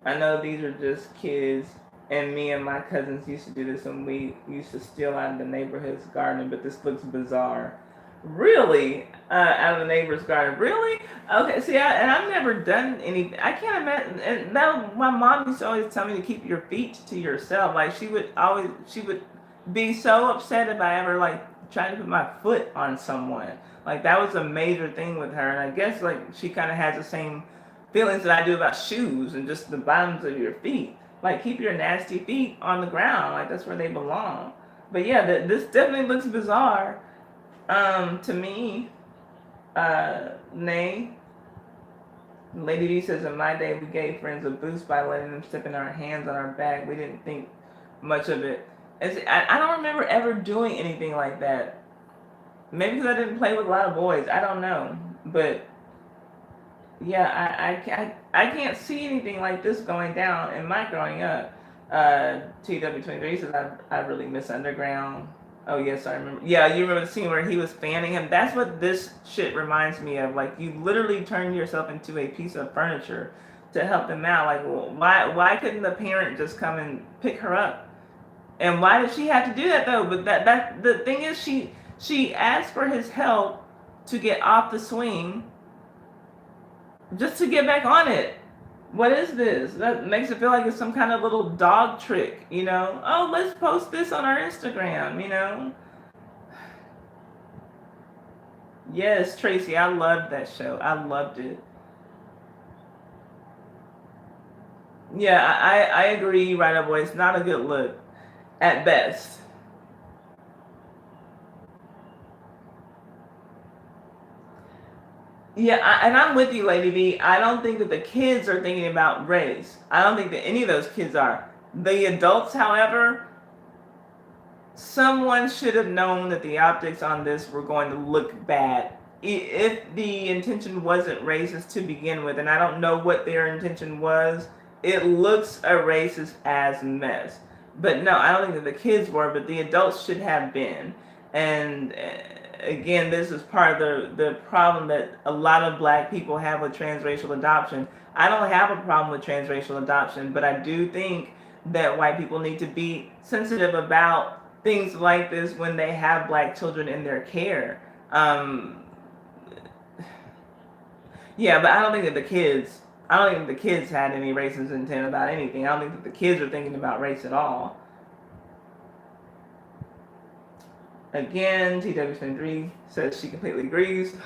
I know these are just kids, and me and my cousins used to do this when we used to steal out of the neighborhood's garden, but this looks bizarre. Really? Out of the neighbor's garden? Really? Okay, see, and I've never done anything. I can't imagine. And that my mom used to always tell me to keep your feet to yourself. Like she would be so upset if I ever like tried to put my foot on someone. Like that was a major thing with her, and I guess like she kind of has the same feelings that I do about shoes and just the bottoms of your feet. Like keep your nasty feet on the ground. Like that's where they belong. But yeah, this definitely looks bizarre. To me, Nay, Lady D says, in my day, we gave friends a boost by letting them step in our hands on our back. We didn't think much of it. I don't remember ever doing anything like that. Maybe because I didn't play with a lot of boys. I don't know. But yeah, I can't see anything like this going down in my growing up. TW23 says, I really miss Underground. Oh yes, I remember. Yeah, you remember the scene where he was fanning him? That's what this shit reminds me of. Like you literally turn yourself into a piece of furniture to help them out. Like, well, why couldn't the parent just come and pick her up? And why did she have to do that though? But that the thing is, she asked for his help to get off the swing, just to get back on it. What is this? That makes it feel like it's some kind of little dog trick, you know? Oh, let's post this on our Instagram, you know? Yes, Tracy, I loved that show. I loved it. Yeah, I agree, right up, boy. It's not a good look at best. Yeah, and I'm with you, Lady V. I don't think that the kids are thinking about race. I don't think that any of those kids are. The adults, however, someone should have known that the optics on this were going to look bad. If the intention wasn't racist to begin with, and I don't know what their intention was, it looks a racist as mess. But no, I don't think that the kids were, but the adults should have been. And again, this is part of the problem that a lot of black people have with transracial adoption. I don't have a problem with transracial adoption, but I do think that white people need to be sensitive about things like this when they have black children in their care. Yeah, but I don't think that I don't think the kids had any racist intent about anything. I don't think that the kids are thinking about race at all. Again, TW23 says she completely agrees.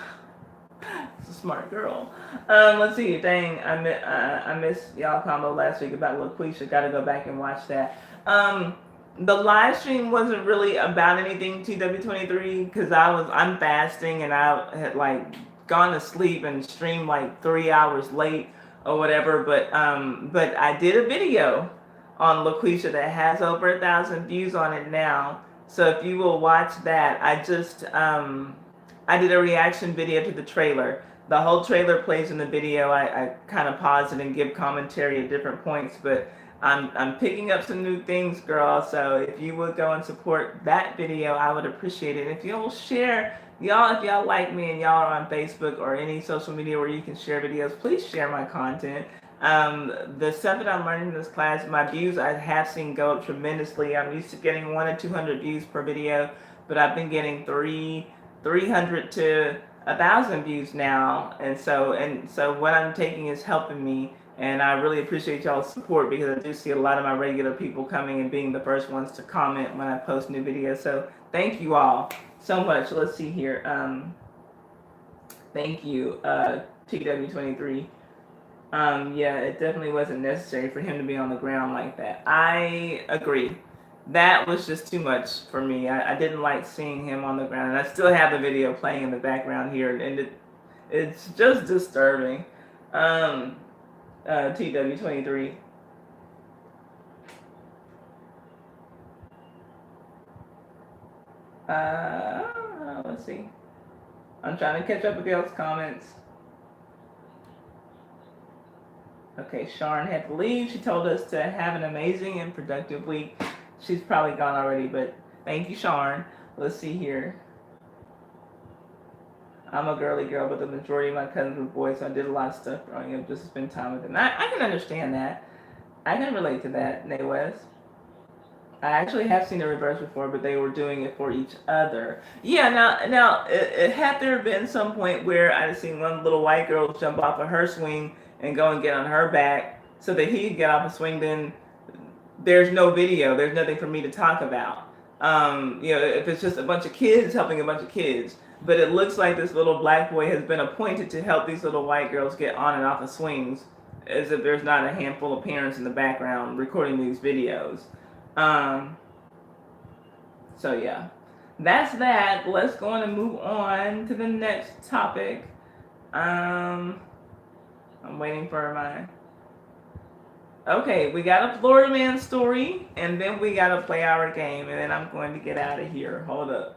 It's a smart girl. Let's see. Dang, I missed y'all combo last week about LaQuisha. Got to go back and watch that. The live stream wasn't really about anything, TW23, because I'm fasting and I had like gone to sleep and streamed like 3 hours late or whatever. But I did a video on LaQuisha that has over 1,000 views on it now. So if you will watch that, I did a reaction video to the trailer. The whole trailer plays in the video. I kind of pause it and give commentary at different points, but I'm picking up some new things, girl. So if you would go and support that video, I would appreciate it. And if you'll share, y'all, if y'all like me and y'all are on Facebook or any social media where you can share videos, please share my content. The stuff that I'm learning in this class, my views I have seen go up tremendously. I'm used to getting 100 to 200 views per video, but I've been getting 300 to 1,000 views now, and so what I'm taking is helping me, and I really appreciate y'all's support because I do see a lot of my regular people coming and being the first ones to comment when I post new videos. So thank you all so much. Let's see here. Thank you, TW23. Yeah, it definitely wasn't necessary for him to be on the ground like that. I agree. That was just too much for me. I didn't like seeing him on the ground. And I still have the video playing in the background here, and it's just disturbing. TW23. Let's see. I'm trying to catch up with y'all's comments. Okay, Sharon had to leave. She told us to have an amazing and productive week. She's probably gone already, but thank you, Sharon. Let's see here. I'm a girly girl, but the majority of my cousins were boys, so I did a lot of stuff growing up just to spend time with them. I can understand that. I can relate to that, Nay West. I actually have seen the reverse before, but they were doing it for each other. Yeah, now, had there been some point where I'd seen one little white girl jump off of her swing and go and get on her back so that he could get off a swing, then there's no video. There's nothing for me to talk about. If it's just a bunch of kids helping a bunch of kids. But it looks like this little black boy has been appointed to help these little white girls get on and off of swings, as if there's not a handful of parents in the background recording these videos. So yeah, that's that. Let's go on and move on to the next topic. I'm waiting for my. Okay, we got a Florida man story, and then we got to play our game, and then I'm going to get out of here. Hold up.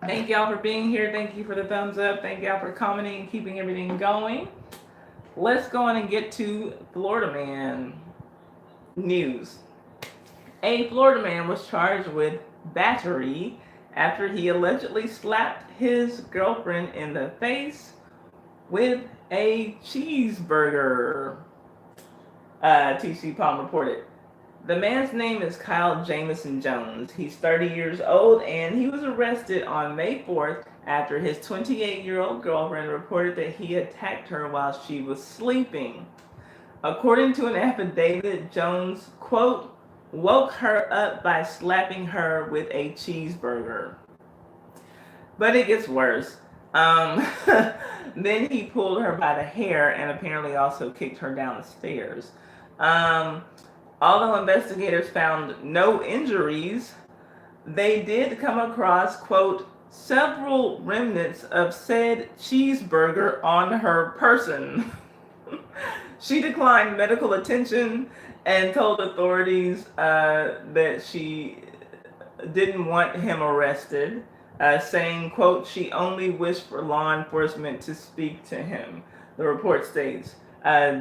Thank y'all for being here. Thank you for the thumbs up. Thank y'all for commenting and keeping everything going. Let's go on and get to Florida man news. A Florida man was charged with battery after he allegedly slapped his girlfriend in the face with a cheeseburger. TC Palm reported. The man's name is Kyle Jamison Jones. He's 30 years old, and he was arrested on May 4th after his 28-year-old girlfriend reported that he attacked her while she was sleeping. According to an affidavit, Jones, quote, woke her up by slapping her with a cheeseburger. But it gets worse. Then he pulled her by the hair and apparently also kicked her down the stairs. Although investigators found no injuries, they did come across, quote, several remnants of said cheeseburger on her person. She declined medical attention and told authorities that she didn't want him arrested, saying, quote, she only wished for law enforcement to speak to him. The report states.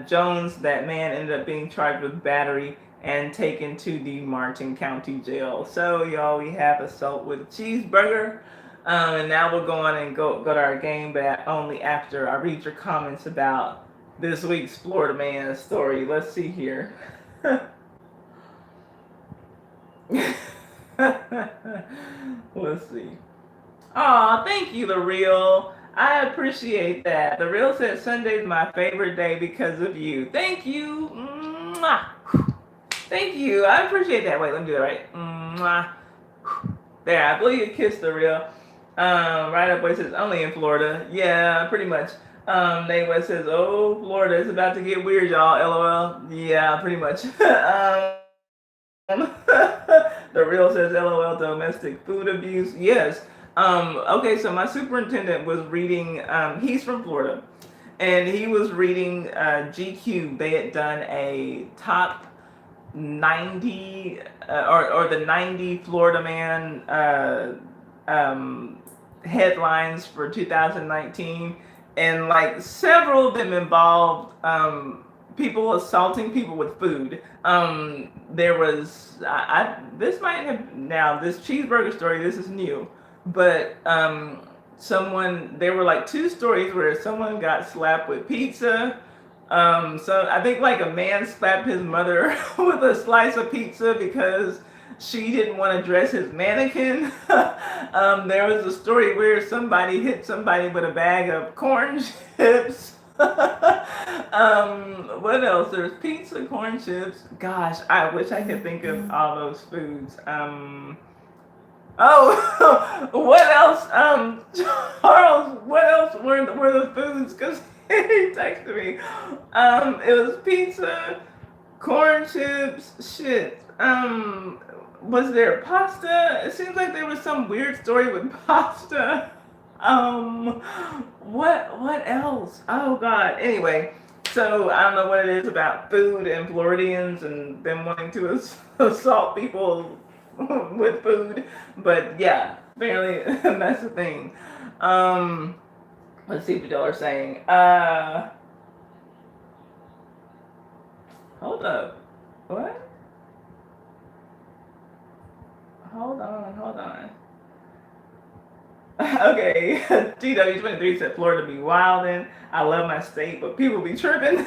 Jones, that man, ended up being charged with battery and taken to the Martin County Jail. So, y'all, we have assault with a cheeseburger. And now we'll go on and go to our game, but only after I read your comments about this week's Florida man story. Let's see here. Let's see. Aw, thank you, The Real. I appreciate that. The Real said Sunday's my favorite day because of you. Thank you. Mwah. Thank you. I appreciate that. Wait, let me do it right. Mwah. There, I believe you kissed The Real. Right up where it says only in Florida. Yeah, pretty much. Nate West says, oh, Florida, it's about to get weird, y'all. LOL. Yeah, pretty much. The Real says, LOL, domestic food abuse. Yes. Okay, so my superintendent was reading, he's from Florida, and he was reading GQ. They had done a top 90, or the 90 Florida man headlines for 2019, and like several of them involved people assaulting people with food. There was, this might have, now this cheeseburger story, this is new. But there were like two stories where someone got slapped with pizza. So I think like a man slapped his mother with a slice of pizza because she didn't want to dress his mannequin. There was a story where somebody hit somebody with a bag of corn chips. What else? There's pizza, corn chips. Gosh, I wish I could think of all those foods. Oh, what else? Charles, what else were the foods? Because he texted me. It was pizza, corn chips, shit. Was there pasta? It seems like there was some weird story with pasta. What else? Oh God. Anyway, so I don't know what it is about food and Floridians and them wanting to assault people with food, but yeah, apparently that's the thing. Let's see what y'all are saying. Hold up. What? Hold on. Okay, TW23 said Florida be wildin'. I love my state, but people be tripping.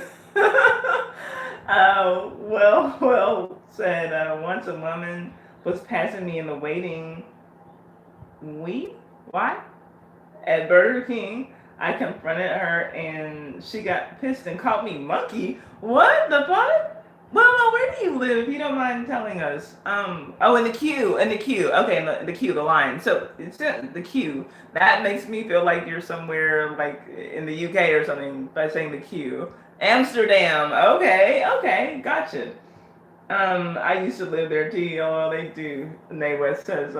Well said. Once a woman was passing me in the waiting. Why? At Burger King, I confronted her and she got pissed and called me monkey. What the fuck? Well, where do you live? If you don't mind telling us. Oh, in the queue. Okay, in the queue, the line. So it's in the queue. That makes me feel like you're somewhere like in the UK or something by saying the queue. Amsterdam. Okay, gotcha. I used to live there too. Oh, they do. Nay West says,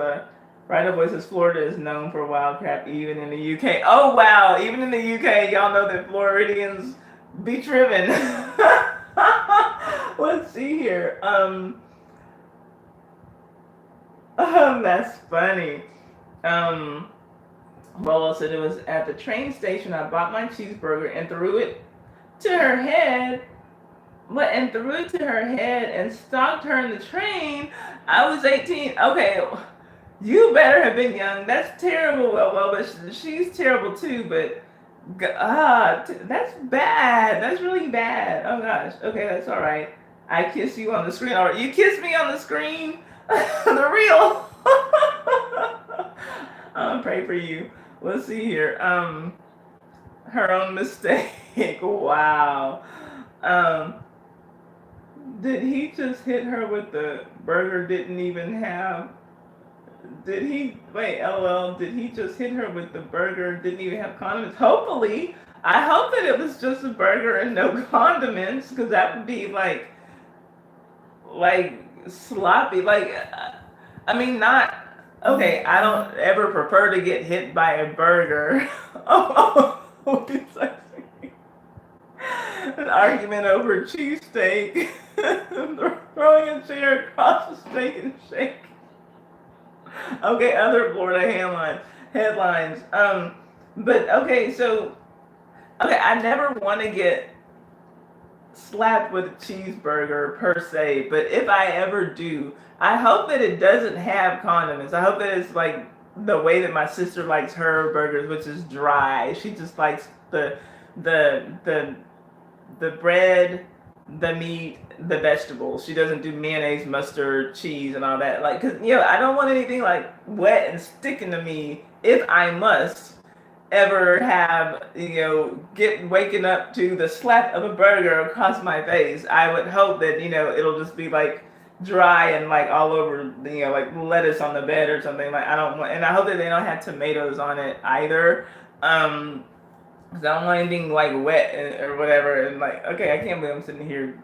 Right Up West says Florida is known for wild crap even in the UK. Oh wow, even in the UK, y'all know that Floridians be tripping. Let's see here. That's funny. Um, Bolo said it was at the train station. I bought my cheeseburger and threw it to her head and threw it to her head and stalked her in the train. I was 18. Okay, you better have been young. That's terrible. But she's terrible too. But that's bad. That's really bad. Oh gosh. Okay, that's all right. I kiss you on the screen. All right, you kiss me on the screen. The real. I'll pray for you. Let's see here. Her own mistake. Wow. Um, did he just hit her with the burger? Didn't even have. Did he wait? LOL. Did he just hit her with the burger? Didn't even have condiments. Hopefully, I hope that it was just a burger and no condiments, because that would be like sloppy. I mean, not okay. I don't ever prefer to get hit by a burger. It's like an argument over cheesesteak. Throwing a chair across the steak and shake. Okay, other Florida headlines. But okay, so okay, I never want to get slapped with a cheeseburger per se, but if I ever do, I hope that it doesn't have condiments. I hope that it's like the way that my sister likes her burgers, which is dry. She just likes the the the bread, the meat, the vegetables. She doesn't do mayonnaise, mustard, cheese, and all that. Like, cause I don't want anything like wet and sticking to me if I must ever have get waking up to the slap of a burger across my face. I would hope that it'll just be like dry and like all over like lettuce on the bed or something. Like I don't want, and I hope that they don't have tomatoes on it either. Cause I don't want anything like wet or whatever. And like, okay, I can't believe I'm sitting here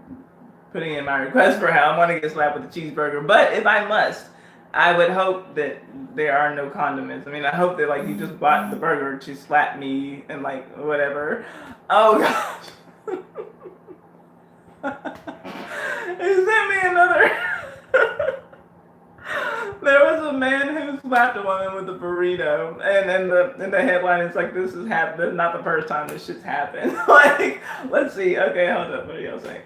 putting in my request for how I want to get slapped with a cheeseburger. But if I must, I would hope that there are no condiments. I mean, I hope that like you just bought the burger to slap me and like whatever. Oh gosh. He sent me another. There was a man who slapped a woman with a burrito, and then the headline is like, "This is happened. Not the first time this shit's happened." Like, let's see. Okay, hold up. What are y'all saying?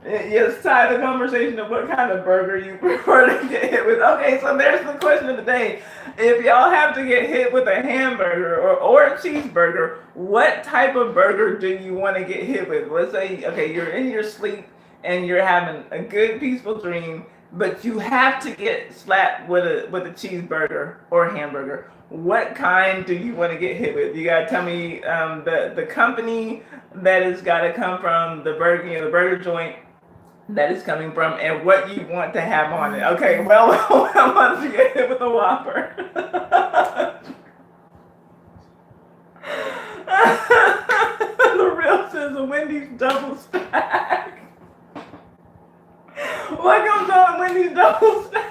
Yes, tie the conversation to what kind of burger you prefer to get hit with. Okay, so there's the question of the day. If y'all have to get hit with a hamburger or a cheeseburger, what type of burger do you want to get hit with? Let's say, okay, you're in your sleep and you're having a good peaceful dream, but you have to get slapped with a cheeseburger or a hamburger. What kind do you want to get hit with? You gotta tell me the company that it's got to come from, the burger, the burger joint that is coming from, and what you want to have on it. Okay, well, how much you get hit with a Whopper? The real says a Wendy's double stack. What comes on Wendy's double stack?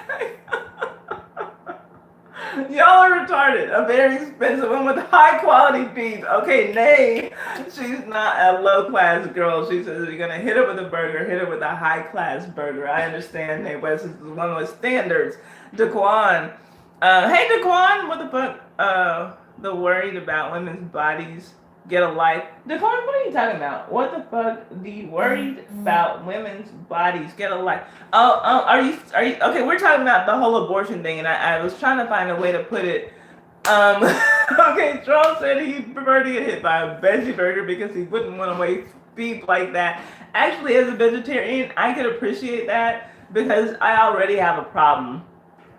Y'all are retarded. A very expensive one with high quality beef. Okay, nay, she's not a low class girl. She says you're gonna hit her with a burger, hit her with a high class burger. I understand. Nay West is one with standards. Daquan, hey Daquan, what the fuck? The worried about women's bodies Get a life. Declan, what are you talking about? What the fuck? The worried about women's bodies. Get a life. Oh, are you okay? We're talking about the whole abortion thing, and I was trying to find a way to put it. Um, okay, Charles said he preferred to get hit by a veggie burger because he wouldn't want to waste beef like that. Actually, as a vegetarian, I could appreciate that because I already have a problem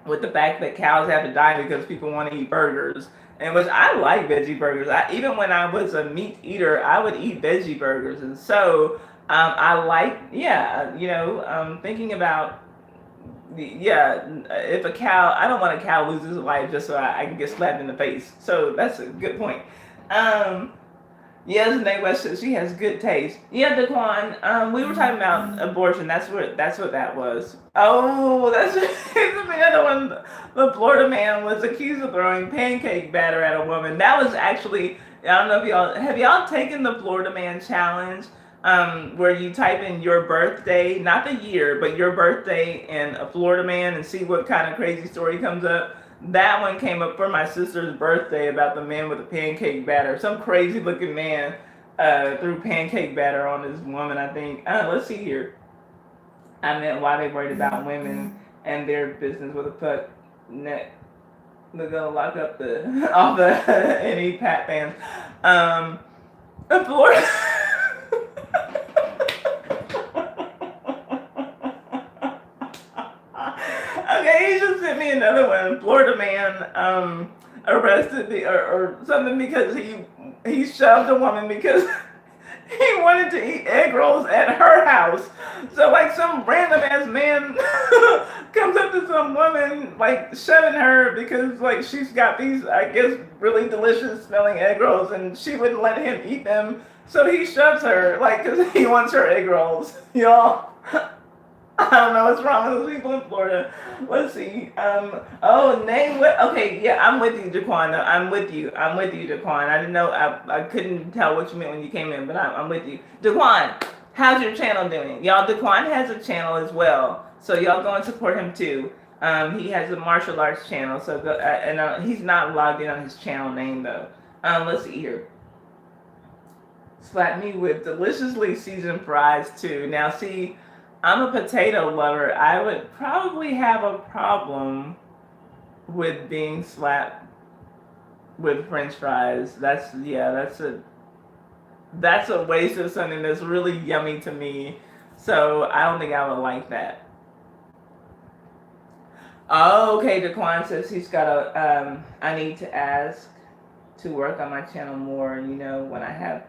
with the fact that cows have to die because people want to eat burgers. And which I like veggie burgers. Even when I was a meat eater, I would eat veggie burgers. And so I like, yeah, thinking about, yeah, if a cow, I don't want a cow lose his life just so I can get slapped in the face. So that's a good point. Um, Yes, Nate West says she has good taste. Yeah, Daquan. We were talking about abortion. That's what that was. Oh, that's the other one. The Florida man was accused of throwing pancake batter at a woman. That was actually, I don't know if y'all taken the Florida man challenge, where you type in your birthday, not the year, but your birthday and a Florida man and see what kind of crazy story comes up. That one came up for my sister's birthday about the man with the pancake batter. Some crazy looking man threw pancake batter on this woman, I think. Let's see here. I meant why they worried about women and their business with a fuck neck. They're gonna lock up all the any Pat fans. The Florida. Okay, he just sent me another one. Florida man arrested or something because he shoved a woman because he wanted to eat egg rolls at her house. So like some random ass man comes up to some woman like shoving her because like she's got these, I guess, really delicious smelling egg rolls and she wouldn't let him eat them. So he shoves her like because he wants her egg rolls. Y'all. I don't know what's wrong with those people in Florida. Let's see. Name what? Okay, yeah, I'm with you, Jaquan. I'm with you, Jaquan. I didn't know. I couldn't tell what you meant when you came in, but I'm with you, Jaquan. How's your channel doing, y'all? Jaquan has a channel as well, so y'all go and support him too. He has a martial arts channel, so go. And he's not logged in on his channel name though. Let's see here. Slap me with deliciously seasoned fries too. Now see. I'm a potato lover. I would probably have a problem with being slapped with French fries. That's a waste of something that's really yummy to me. So I don't think I would like that. Oh, okay. Daquan says he's got I need to ask to work on my channel more. When I have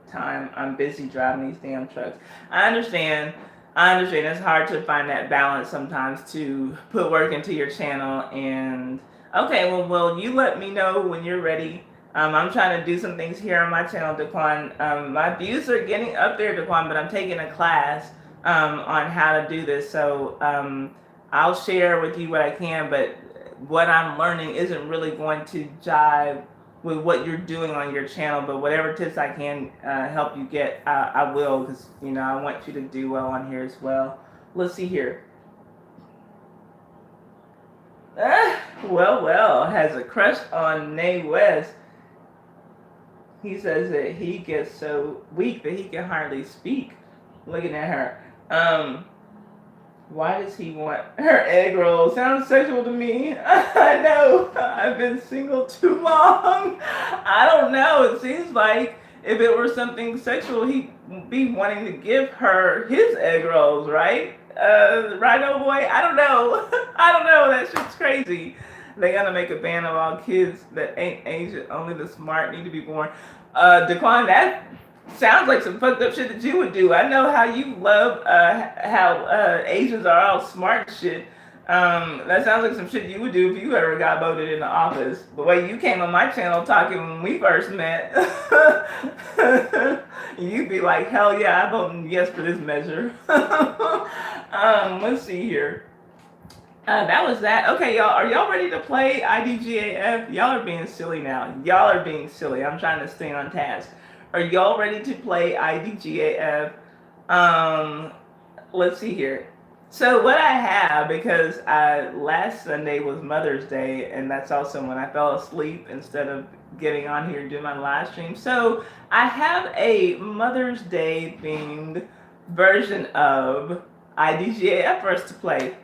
time, I'm busy driving these damn trucks. I understand. It's hard to find that balance sometimes to put work into your channel. And okay, well, you let me know when you're ready. I'm trying to do some things here on my channel, Daquan. My views are getting up there, Daquan, but I'm taking a class on how to do this. So I'll share with you what I can, but what I'm learning isn't really going to jive with what you're doing on your channel, but whatever tips I can help you get, I will, because I want you to do well on here as well. Let's see here. Well, has a crush on Nay West. He says that he gets so weak that he can hardly speak. Looking at her. Why does he want her egg roll? Sounds sexual to me. I know. I've been single too long. I don't know. It seems like if it were something sexual, he'd be wanting to give her his egg rolls, right? Right, old boy? I don't know. I don't know. That shit's crazy. They gotta make a ban of all kids that ain't Asian. Only the smart need to be born. Decline that. Sounds like some fucked up shit that you would do. I know how you love how Asians are all smart shit. That sounds like some shit you would do if you ever got voted in the office. The way you came on my channel talking when we first met, you'd be like, hell yeah, I voted yes for this measure. Let's see here. That was that. Okay, y'all, are y'all ready to play IDGAF? Y'all are being silly now. Y'all are being silly. I'm trying to stay on task. Are y'all ready to play IDGAF? Let's see here. So what I have, because last Sunday was Mother's Day, and that's also when I fell asleep instead of getting on here and doing my live stream. So I have a Mother's Day themed version of IDGAF for us to play.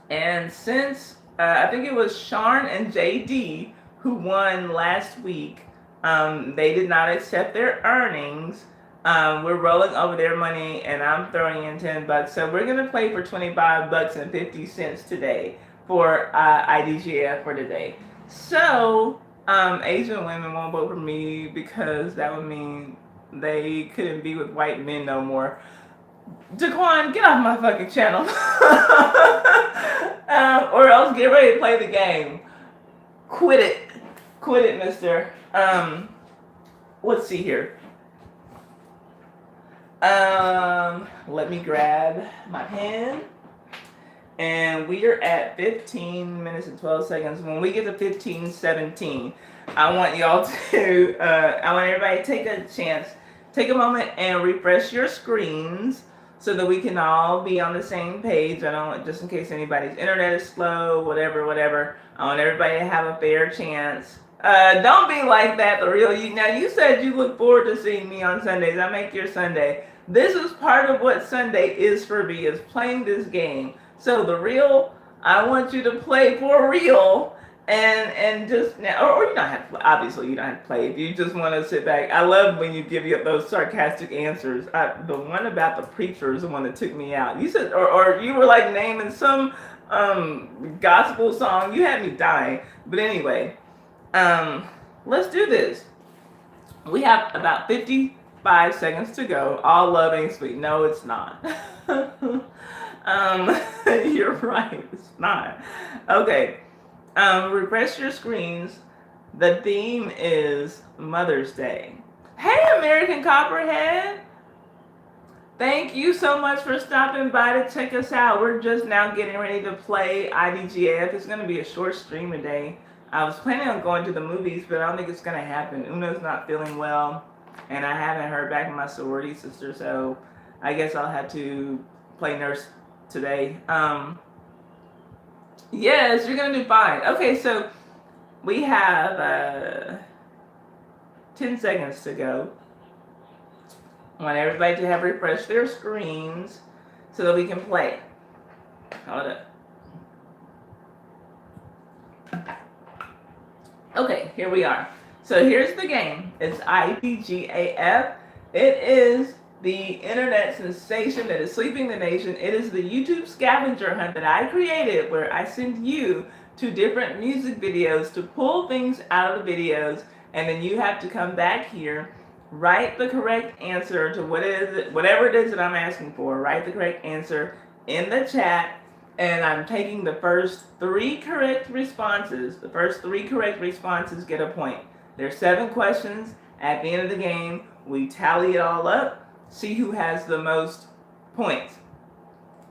And since I think it was Sharn and JD who won last week, they did not accept their earnings. We're rolling over their money, and I'm throwing in $10. So we're gonna play for $25.50 today for IDGF for today. So Asian women won't vote for me because that would mean they couldn't be with white men no more. Jaquan, get off my fucking channel. Or else get ready to play the game. Quit it. Quit it, mister. Let's see here. Let me grab my pen. And we are at 15 minutes and 12 seconds. When we get to 15:17, I want y'all to, I want everybody to take a chance, take a moment and refresh your screens so that we can all be on the same page. I don't want, just in case anybody's internet is slow, whatever. I want everybody to have a fair chance. Don't be like that, the real you. Now, you said you look forward to seeing me on Sundays. I make your Sunday. This is part of what Sunday is for me, is playing this game. So the real, I want you to play for real, and just now, or you don't have to, obviously you don't have to play if you just want to sit back. I love when you give you those sarcastic answers. The one about the preacher is the one that took me out. You said, or you were like naming some gospel song. You had me dying. But anyway, let's do this. We have about 55 seconds to go. All love ain't sweet. No, it's not. You're right. It's not. Okay. Refresh your screens. The theme is Mother's Day. Hey, American Copperhead. Thank you so much for stopping by to check us out. We're just now getting ready to play IDGAF. It's going to be a short stream today. I was planning on going to the movies, but I don't think it's going to happen. Una's not feeling well, and I haven't heard back from my sorority sister, so I guess I'll have to play nurse today. Yes, you're gonna do fine. Okay, so we have 10 seconds to go. I want everybody to have refreshed their screens so that we can play. Hold up. Okay, here we are. So here's the game. It's IDGAF. It is the internet sensation that is sweeping the nation. It is the YouTube scavenger hunt that I created, where I send you to different music videos to pull things out of the videos, and then you have to come back here, write the correct answer to whatever it is that I'm asking for. Write the correct answer in the chat, and I'm taking the first 3 correct responses. The first 3 correct responses get a point. There's 7 questions. At the end of the game, we tally it all up, see who has the most points.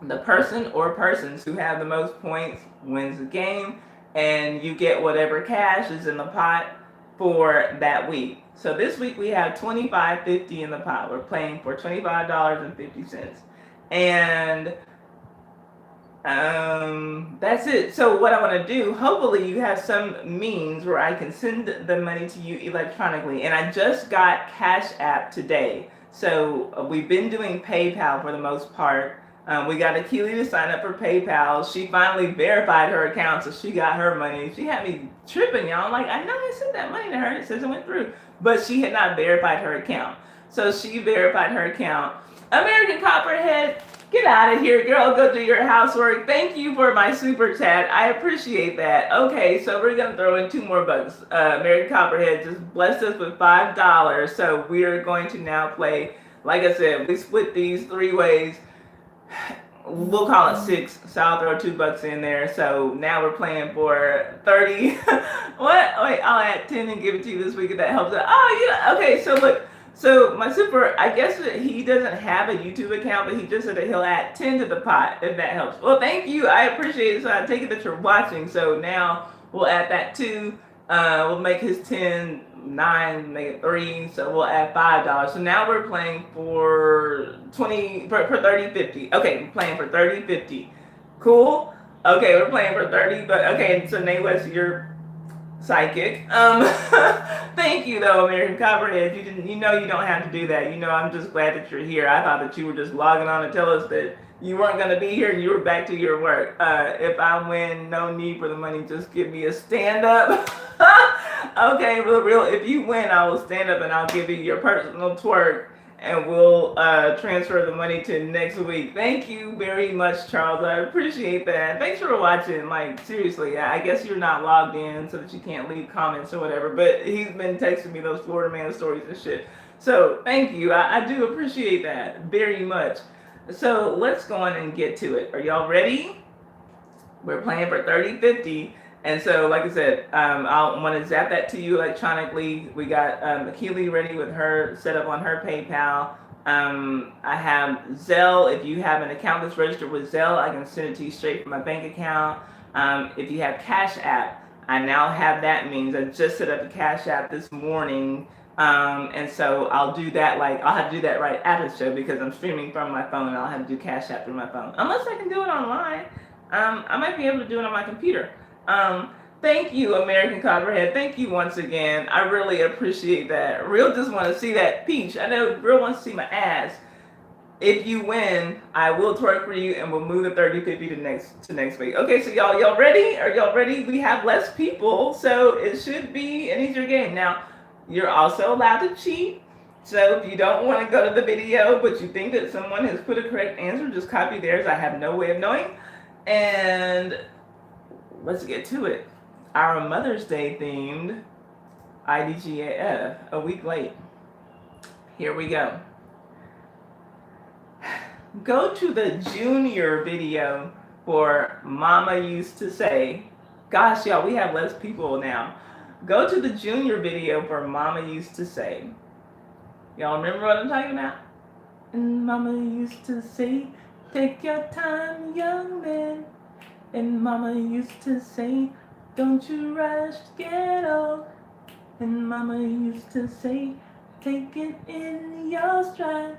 The person or persons who have the most points wins the game, and you get whatever cash is in the pot for that week. So this week we have $25.50 in the pot. We're playing for $25.50. And that's it. So what I want to do, hopefully you have some means where I can send the money to you electronically. And I just got Cash App today. So we've been doing PayPal for the most part. We got Akili to sign up for PayPal. She finally verified her account, so she got her money. She had me tripping, y'all. Like, I know I sent that money to her. It says it went through. But she had not verified her account. So she verified her account. American Copperhead, get out of here, girl. Go do your housework. Thank you for my super chat. I appreciate that. Okay, so we're going to throw in 2 more bucks. American Copperhead just blessed us with $5. So we're going to now play, like I said, we split these 3 ways. We'll call it 6, so I'll throw $2 in there. So now we're playing for 30. What? Wait, I'll add 10 and give it to you this week if that helps out. Oh, yeah. Okay, so look. So my super, I guess that he doesn't have a YouTube account, but he just said that he'll add 10 to the pot, if that helps. Well, thank you. I appreciate it. So I take it that you're watching. So now we'll add that too. We'll make his 10 9, make it 3, so we'll add $5. So now we're playing for 20 for 30 50. Okay, we're playing for 30 50. Cool. Okay, we're playing for 30, but okay. So Nate West, you're psychic. Thank you though, American Copperhead. You don't have to do that. I'm just glad that you're here. I thought that you were just logging on to tell us that you weren't going to be here and you were back to your work. If I win, no need for the money. Just give me a stand up. Okay, real. If you win, I will stand up and I'll give you your personal twerk and we'll transfer the money to next week. Thank you very much, Charles. I appreciate that. Thanks for watching. Like, seriously, I guess you're not logged in so that you can't leave comments or whatever, but he's been texting me those Florida man stories and shit. So, thank you. I do appreciate that very much. So, let's go on and get to it. Are y'all ready? We're playing for 30 50. And so, like I said, I want to zap that to you electronically. We got Akili ready with her set up on her PayPal. I have Zelle. If you have an account that's registered with Zelle, I can send it to you straight from my bank account. If you have Cash App, I now have that means. I just set up a Cash App this morning. And so I'll do that. I'll have to do that right after the show because I'm streaming from my phone and I'll have to do Cash App through my phone. Unless I can do it online. I might be able to do it on my computer. Thank you, American Copperhead. Thank you once again. I really appreciate that. Real just want to see that peach. I know Real wants to see my ass. If you win, I will twerk for you and we'll move the 30 50 to next week. Okay, so y'all ready? Are y'all ready? We have less people, so it should be an easier game. Now, you're also allowed to cheat. So if you don't want to go to the video, but you think that someone has put a correct answer, just copy theirs. I have no way of knowing. And let's get to it. Our Mother's Day themed IDGAF, a week late. Here we go. Go to the junior video for Mama Used to Say. Gosh, y'all, we have less people now. Go to the junior video for Mama Used to Say. Y'all remember what I'm talking about? And Mama used to say, take your time, young man. And Mama used to say, don't you rush to get old. And Mama used to say, take it in your stride.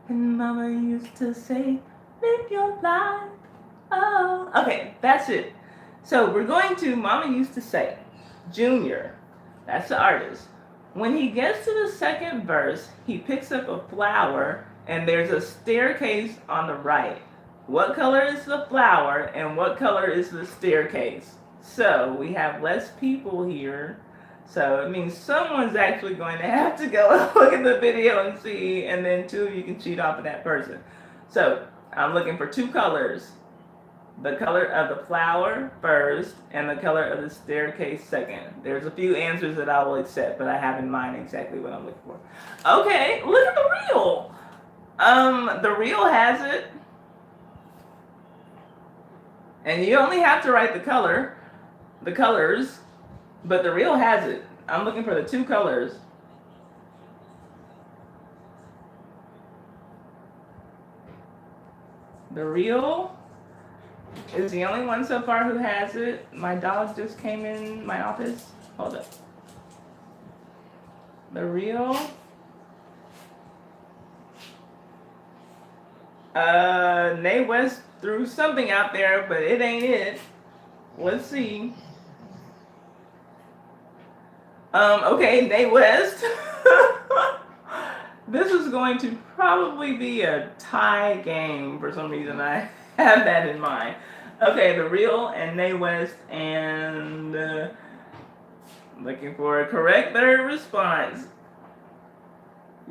And Mama used to say, live your life. Oh. Okay, that's it. So we're going to Mama Used to Say, Junior. That's the artist. When he gets to the second verse, he picks up a flower and there's a staircase on the right. What color is the flower and what color is the staircase? So we have less people here. So it means someone's actually going to have to go and look at the video and see, and then two of you can cheat off of that person. So I'm looking for two colors. The color of the flower first and the color of the staircase second. There's a few answers that I will accept, but I have in mind exactly what I'm looking for. Okay, look at the reel. The reel has it. And you only have to write the colors, but the reel has it. I'm looking for the two colors. The reel is the only one so far who has it. My dog just came in my office. Hold up. The reel. Nay West threw something out there, but it ain't it. Let's see. Okay, Nay West. This is going to probably be a tie game for some reason. I have that in mind. Okay, the reel and Nay West and looking for a correct third response.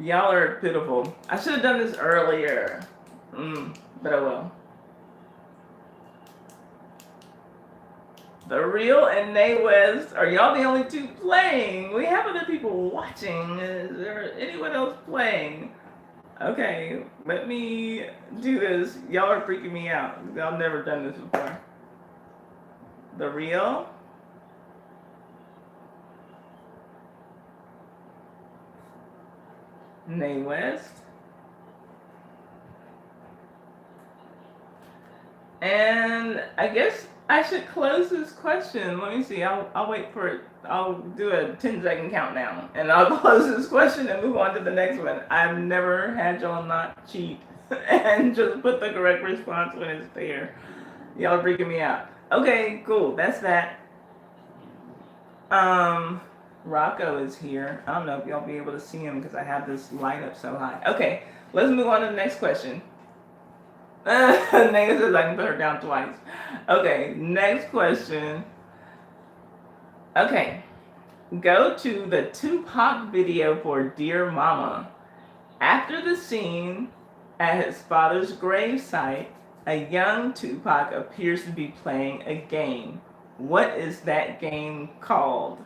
Y'all are pitiful. I should have done this earlier. But I will. The Real and Nay West, are y'all the only two playing? We have other people watching. Is there anyone else playing? Okay, let me do this. Y'all are freaking me out. I've never done this before. The Real. Nay West. And I guess I should close this question. Let me see. I'll wait for it. I'll do a 10-second countdown, and I'll close this question and move on to the next one. I've never had y'all not cheat and just put the correct response when it's there. Y'all are freaking me out. Okay, cool. That's that. Rocco is here. I don't know if y'all be able to see him because I have this light up so high. Okay, let's move on to the next question. Nega says I can put her down twice. Okay, next question. Okay, go to the Tupac video for Dear Mama. After the scene at his father's gravesite, a young Tupac appears to be playing a game. What is that game called?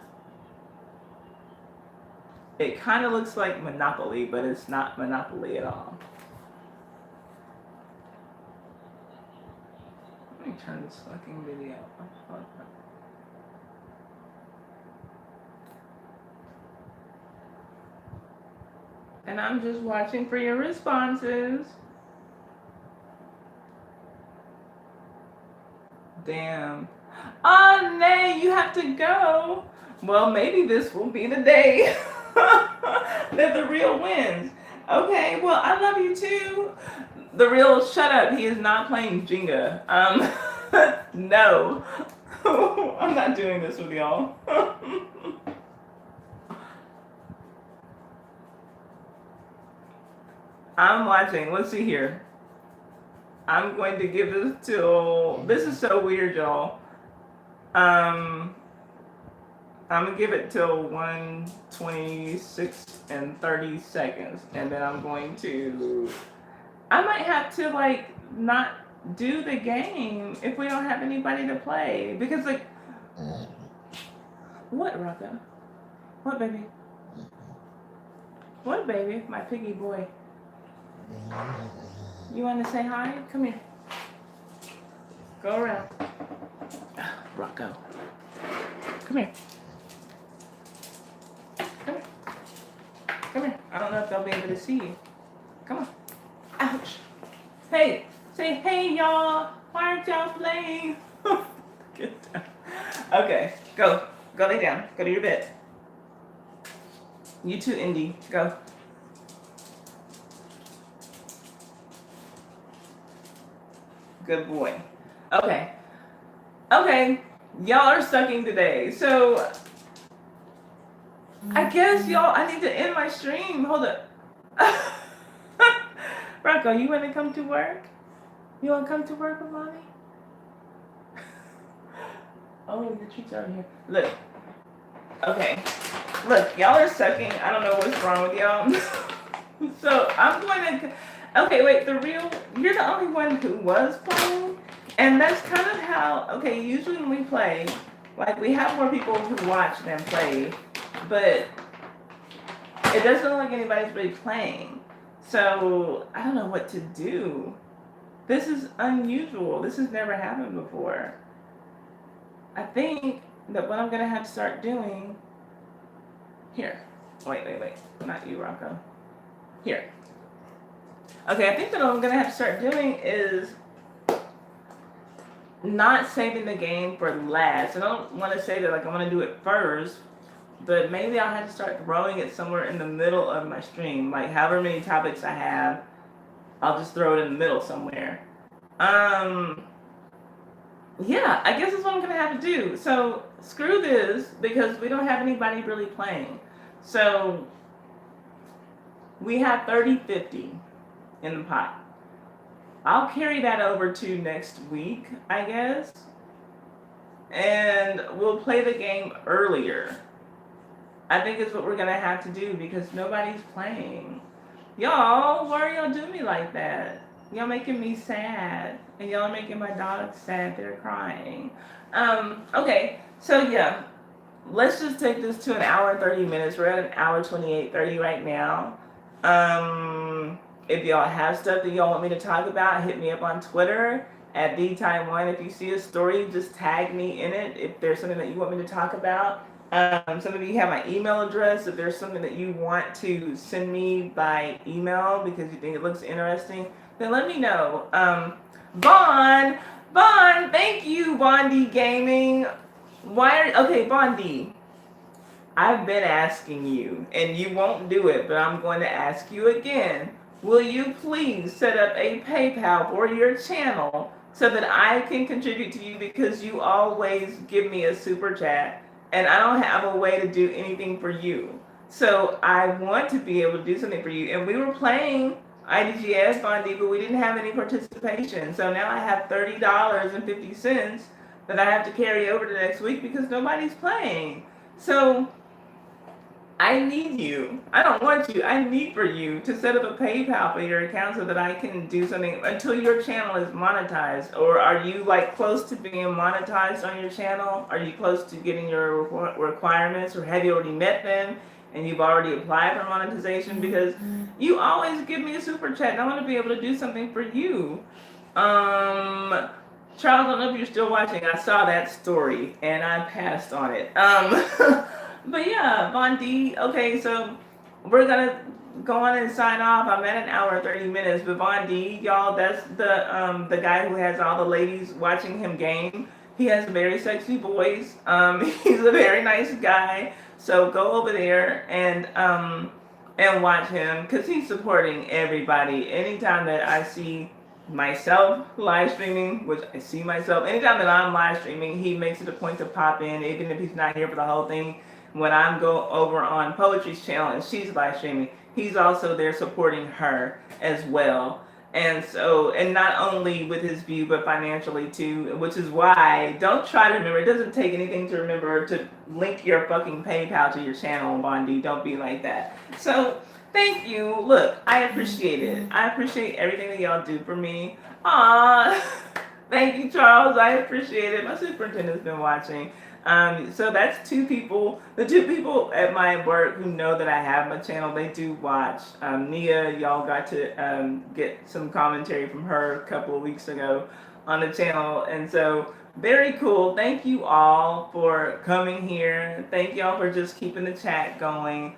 It kind of looks like Monopoly, but it's not Monopoly at all. Let me turn this fucking video off. And I'm just watching for your responses. Damn. Oh, Nay, you have to go. Well, maybe this will be the day that the real wins. Okay, well, I love you too. The real, shut up. He is not playing Jenga. No. I'm not doing this with y'all. I'm watching. Let's see here. I'm going to give this till, this is so weird, y'all. I'm gonna give it till 1:26 and 30 seconds, and then I'm going to, I might have to like not do the game if we don't have anybody to play, because like, what, Rocco? What, baby? What, baby? My piggy boy. You want to say hi? Come here. Go around. Rocco. Come here. Come here. Come here. I don't know if they'll be able to see you. Come on. Ouch. Hey. Say hey, y'all. Why aren't y'all playing? Get down. Okay. Go. Go lay down. Go to your bed. You too, Indy. Go. Good boy. Okay. Okay. Y'all are sucking today. So, I guess y'all, I need to end my stream. Hold up. Rocco, you want to come to work? You want to come to work with mommy? Oh, your treats are here. Look. Okay. Look, y'all are sucking. I don't know what's wrong with y'all. So, I'm going to... Okay, wait, you're the only one who was playing, and that's kind of how, okay, usually when we play, like, we have more people who watch than play, but it doesn't look like anybody's really playing, so I don't know what to do. This is unusual. This has never happened before. I think that what I'm going to have to start doing, here, wait, not you, Rocco, here. Okay, I think that what I'm going to have to start doing is not saving the game for last. I don't want to say that like I want to do it first, but maybe I'll have to start throwing it somewhere in the middle of my stream. Like however many topics I have, I'll just throw it in the middle somewhere. Yeah, I guess that's what I'm going to have to do. So screw this because we don't have anybody really playing. So we have 30-50. In the pot. I'll carry that over to next week, I guess. And we'll play the game earlier. I think it's what we're gonna have to do because nobody's playing. Y'all, why are y'all doing me like that? Y'all making me sad. And y'all are making my dogs sad. They're crying. Okay, so yeah. Let's just take this to an hour and 30 minutes. We're at an hour 28:30 right now. If y'all have stuff that y'all want me to talk about, hit me up on Twitter at TheTime1. If you see a story, just tag me in it. If there's something that you want me to talk about, some of you have my email address. If there's something that you want to send me by email because you think it looks interesting, then let me know. Vaughn, thank you, Bondi Gaming. Okay, Bondi. I've been asking you, and you won't do it, but I'm going to ask you again. Will you please set up a PayPal for your channel so that I can contribute to you, because you always give me a super chat and I don't have a way to do anything for you. So I want to be able to do something for you. And we were playing IDGAF Funday, but we didn't have any participation. So now I have $30.50 that I have to carry over to next week because nobody's playing. So I need you. I don't want you. I need for you to set up a PayPal for your account so that I can do something until your channel is monetized. Or are you like close to being monetized on your channel? Are you close to getting your requirements, or have you already met them and you've already applied for monetization? Because you always give me a super chat and I want to be able to do something for you. Charles, I don't know if you're still watching. I saw that story and I passed on it. But yeah, Von D. Okay, so we're gonna go on and sign off. I'm at an hour and 30 minutes. But Von D, y'all, that's the guy who has all the ladies watching him game. He has a very sexy voice. He's a very nice guy. So go over there and watch him, because he's supporting everybody. Anytime that I see myself live streaming, which I see myself, anytime that I'm live streaming, he makes it a point to pop in, even if he's not here for the whole thing. When I'm go over on Poetry's channel and she's live streaming, he's also there supporting her as well. And so, and not only with his view, but financially too, which is why, don't try to remember, it doesn't take anything to remember to link your fucking PayPal to your channel, Bondi. Don't be like that. So, thank you. Look, I appreciate it. I appreciate everything that y'all do for me. Aww. Thank you, Charles. I appreciate it. My superintendent's been watching. So that's two people. The two people at my work who know that I have my channel, they do watch. Nia, y'all got to get some commentary from her a couple of weeks ago on the channel. And so, very cool. Thank you all for coming here. Thank y'all for just keeping the chat going.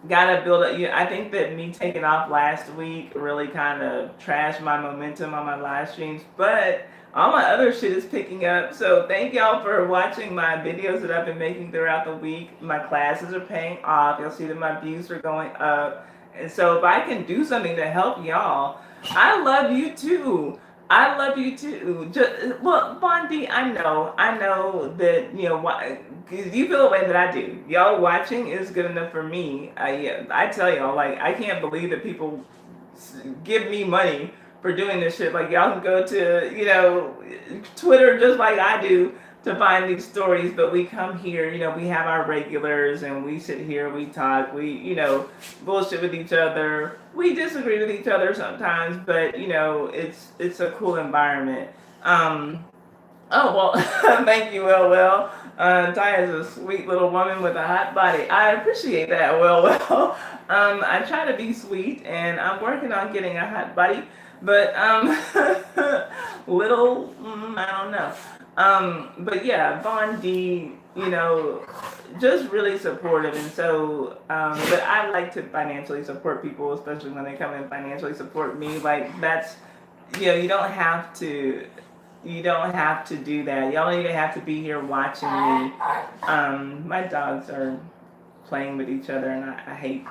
Gotta build up. I think that me taking off last week really kind of trashed my momentum on my live streams, but all my other shit is picking up. So thank y'all for watching my videos that I've been making throughout the week. My classes are paying off. You'll see that my views are going up. And so if I can do something to help y'all, I love you too. I love you too. Just, well, Bondi, I know that, why, cause you feel the way that I do. Y'all watching is good enough for me. I tell y'all, like, I can't believe that people give me money for doing this shit. Like, y'all can go to, Twitter just like I do to find these stories, but we come here, we have our regulars and we sit here, we talk, we, bullshit with each other. We disagree with each other sometimes, but, it's a cool environment. Oh, well, thank you, well. Ty is a sweet little woman with a hot body. I appreciate that, well. I try to be sweet and I'm working on getting a hot body. But little, I don't know. But yeah, Von D, just really supportive. And so, but I like to financially support people, especially when they come and financially support me. Like, that's, you don't have to do that. Y'all don't even have to be here watching me. My dogs are playing with each other and I hate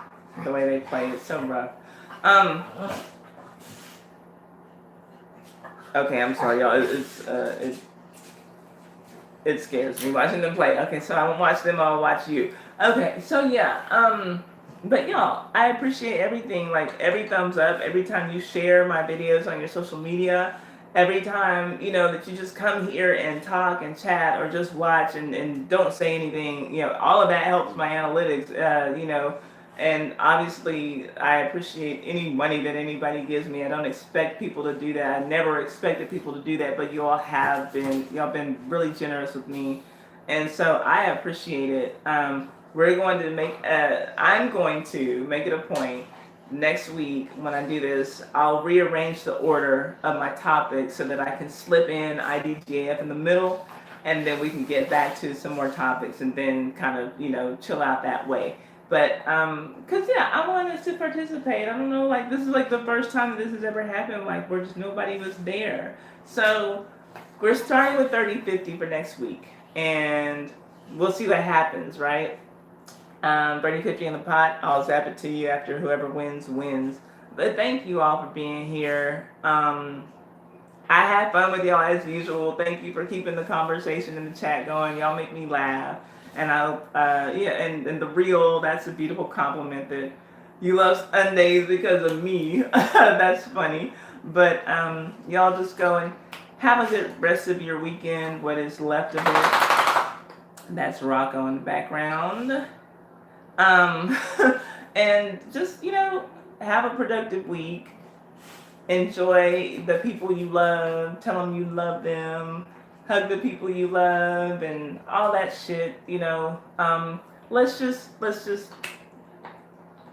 the way they play. It's so rough. Okay, I'm sorry, y'all. It scares me watching them play. Okay, so I won't watch them. I'll watch you. Okay, so yeah. But y'all, I appreciate everything. Like, every thumbs up, every time you share my videos on your social media, every time that you just come here and talk and chat or just watch and don't say anything. All of that helps my analytics. And obviously, I appreciate any money that anybody gives me. I don't expect people to do that. I never expected people to do that, but y'all been really generous with me. And so I appreciate it. I'm going to make it a point next week when I do this. I'll rearrange the order of my topics so that I can slip in IDGAF in the middle, and then we can get back to some more topics and then kind of, chill out that way. But, cause yeah, I wanted to participate. I don't know, like, this is like the first time this has ever happened, like, where just nobody was there. So, we're starting with 30-50 for next week. And we'll see what happens, right? Bernie put you in the pot. I'll zap it to you after whoever wins wins. But thank you all for being here. I had fun with y'all as usual. Thank you for keeping the conversation in the chat going. Y'all make me laugh. And and the real, that's a beautiful compliment that you love Sundays because of me. That's funny. But y'all just go and have a good rest of your weekend, what is left of it. That's Rocco in the background. Um, and just, have a productive week. Enjoy the people you love. Tell them you love them. Hug the people you love and all that shit. Let's just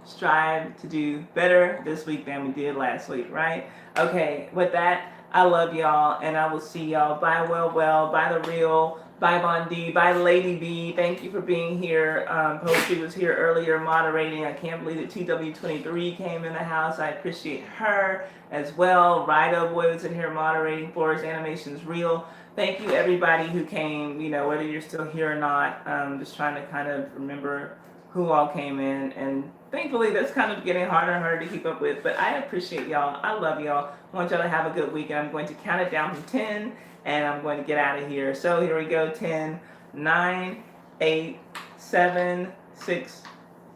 strive to do better this week than we did last week, right? Okay, with that, I love y'all, and I will see y'all. Bye, well, bye, the real. Bye, Bondi. Bye, Lady B. Thank you for being here. Poetry was here earlier moderating. I can't believe that TW23 came in the house. I appreciate her as well. Rido Boy was in here moderating for us. Animation's real. Thank you, everybody who came, whether you're still here or not. Just trying to kind of remember who all came in. And thankfully, that's kind of getting harder and harder to keep up with. But I appreciate y'all. I love y'all. I want y'all to have a good week. And I'm going to count it down from 10. And I'm going to get out of here. So here we go. 10, 9, 8, 7, 6,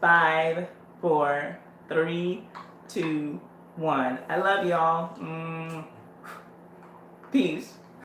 5, 4, 3, 2, 1. I love y'all. Peace.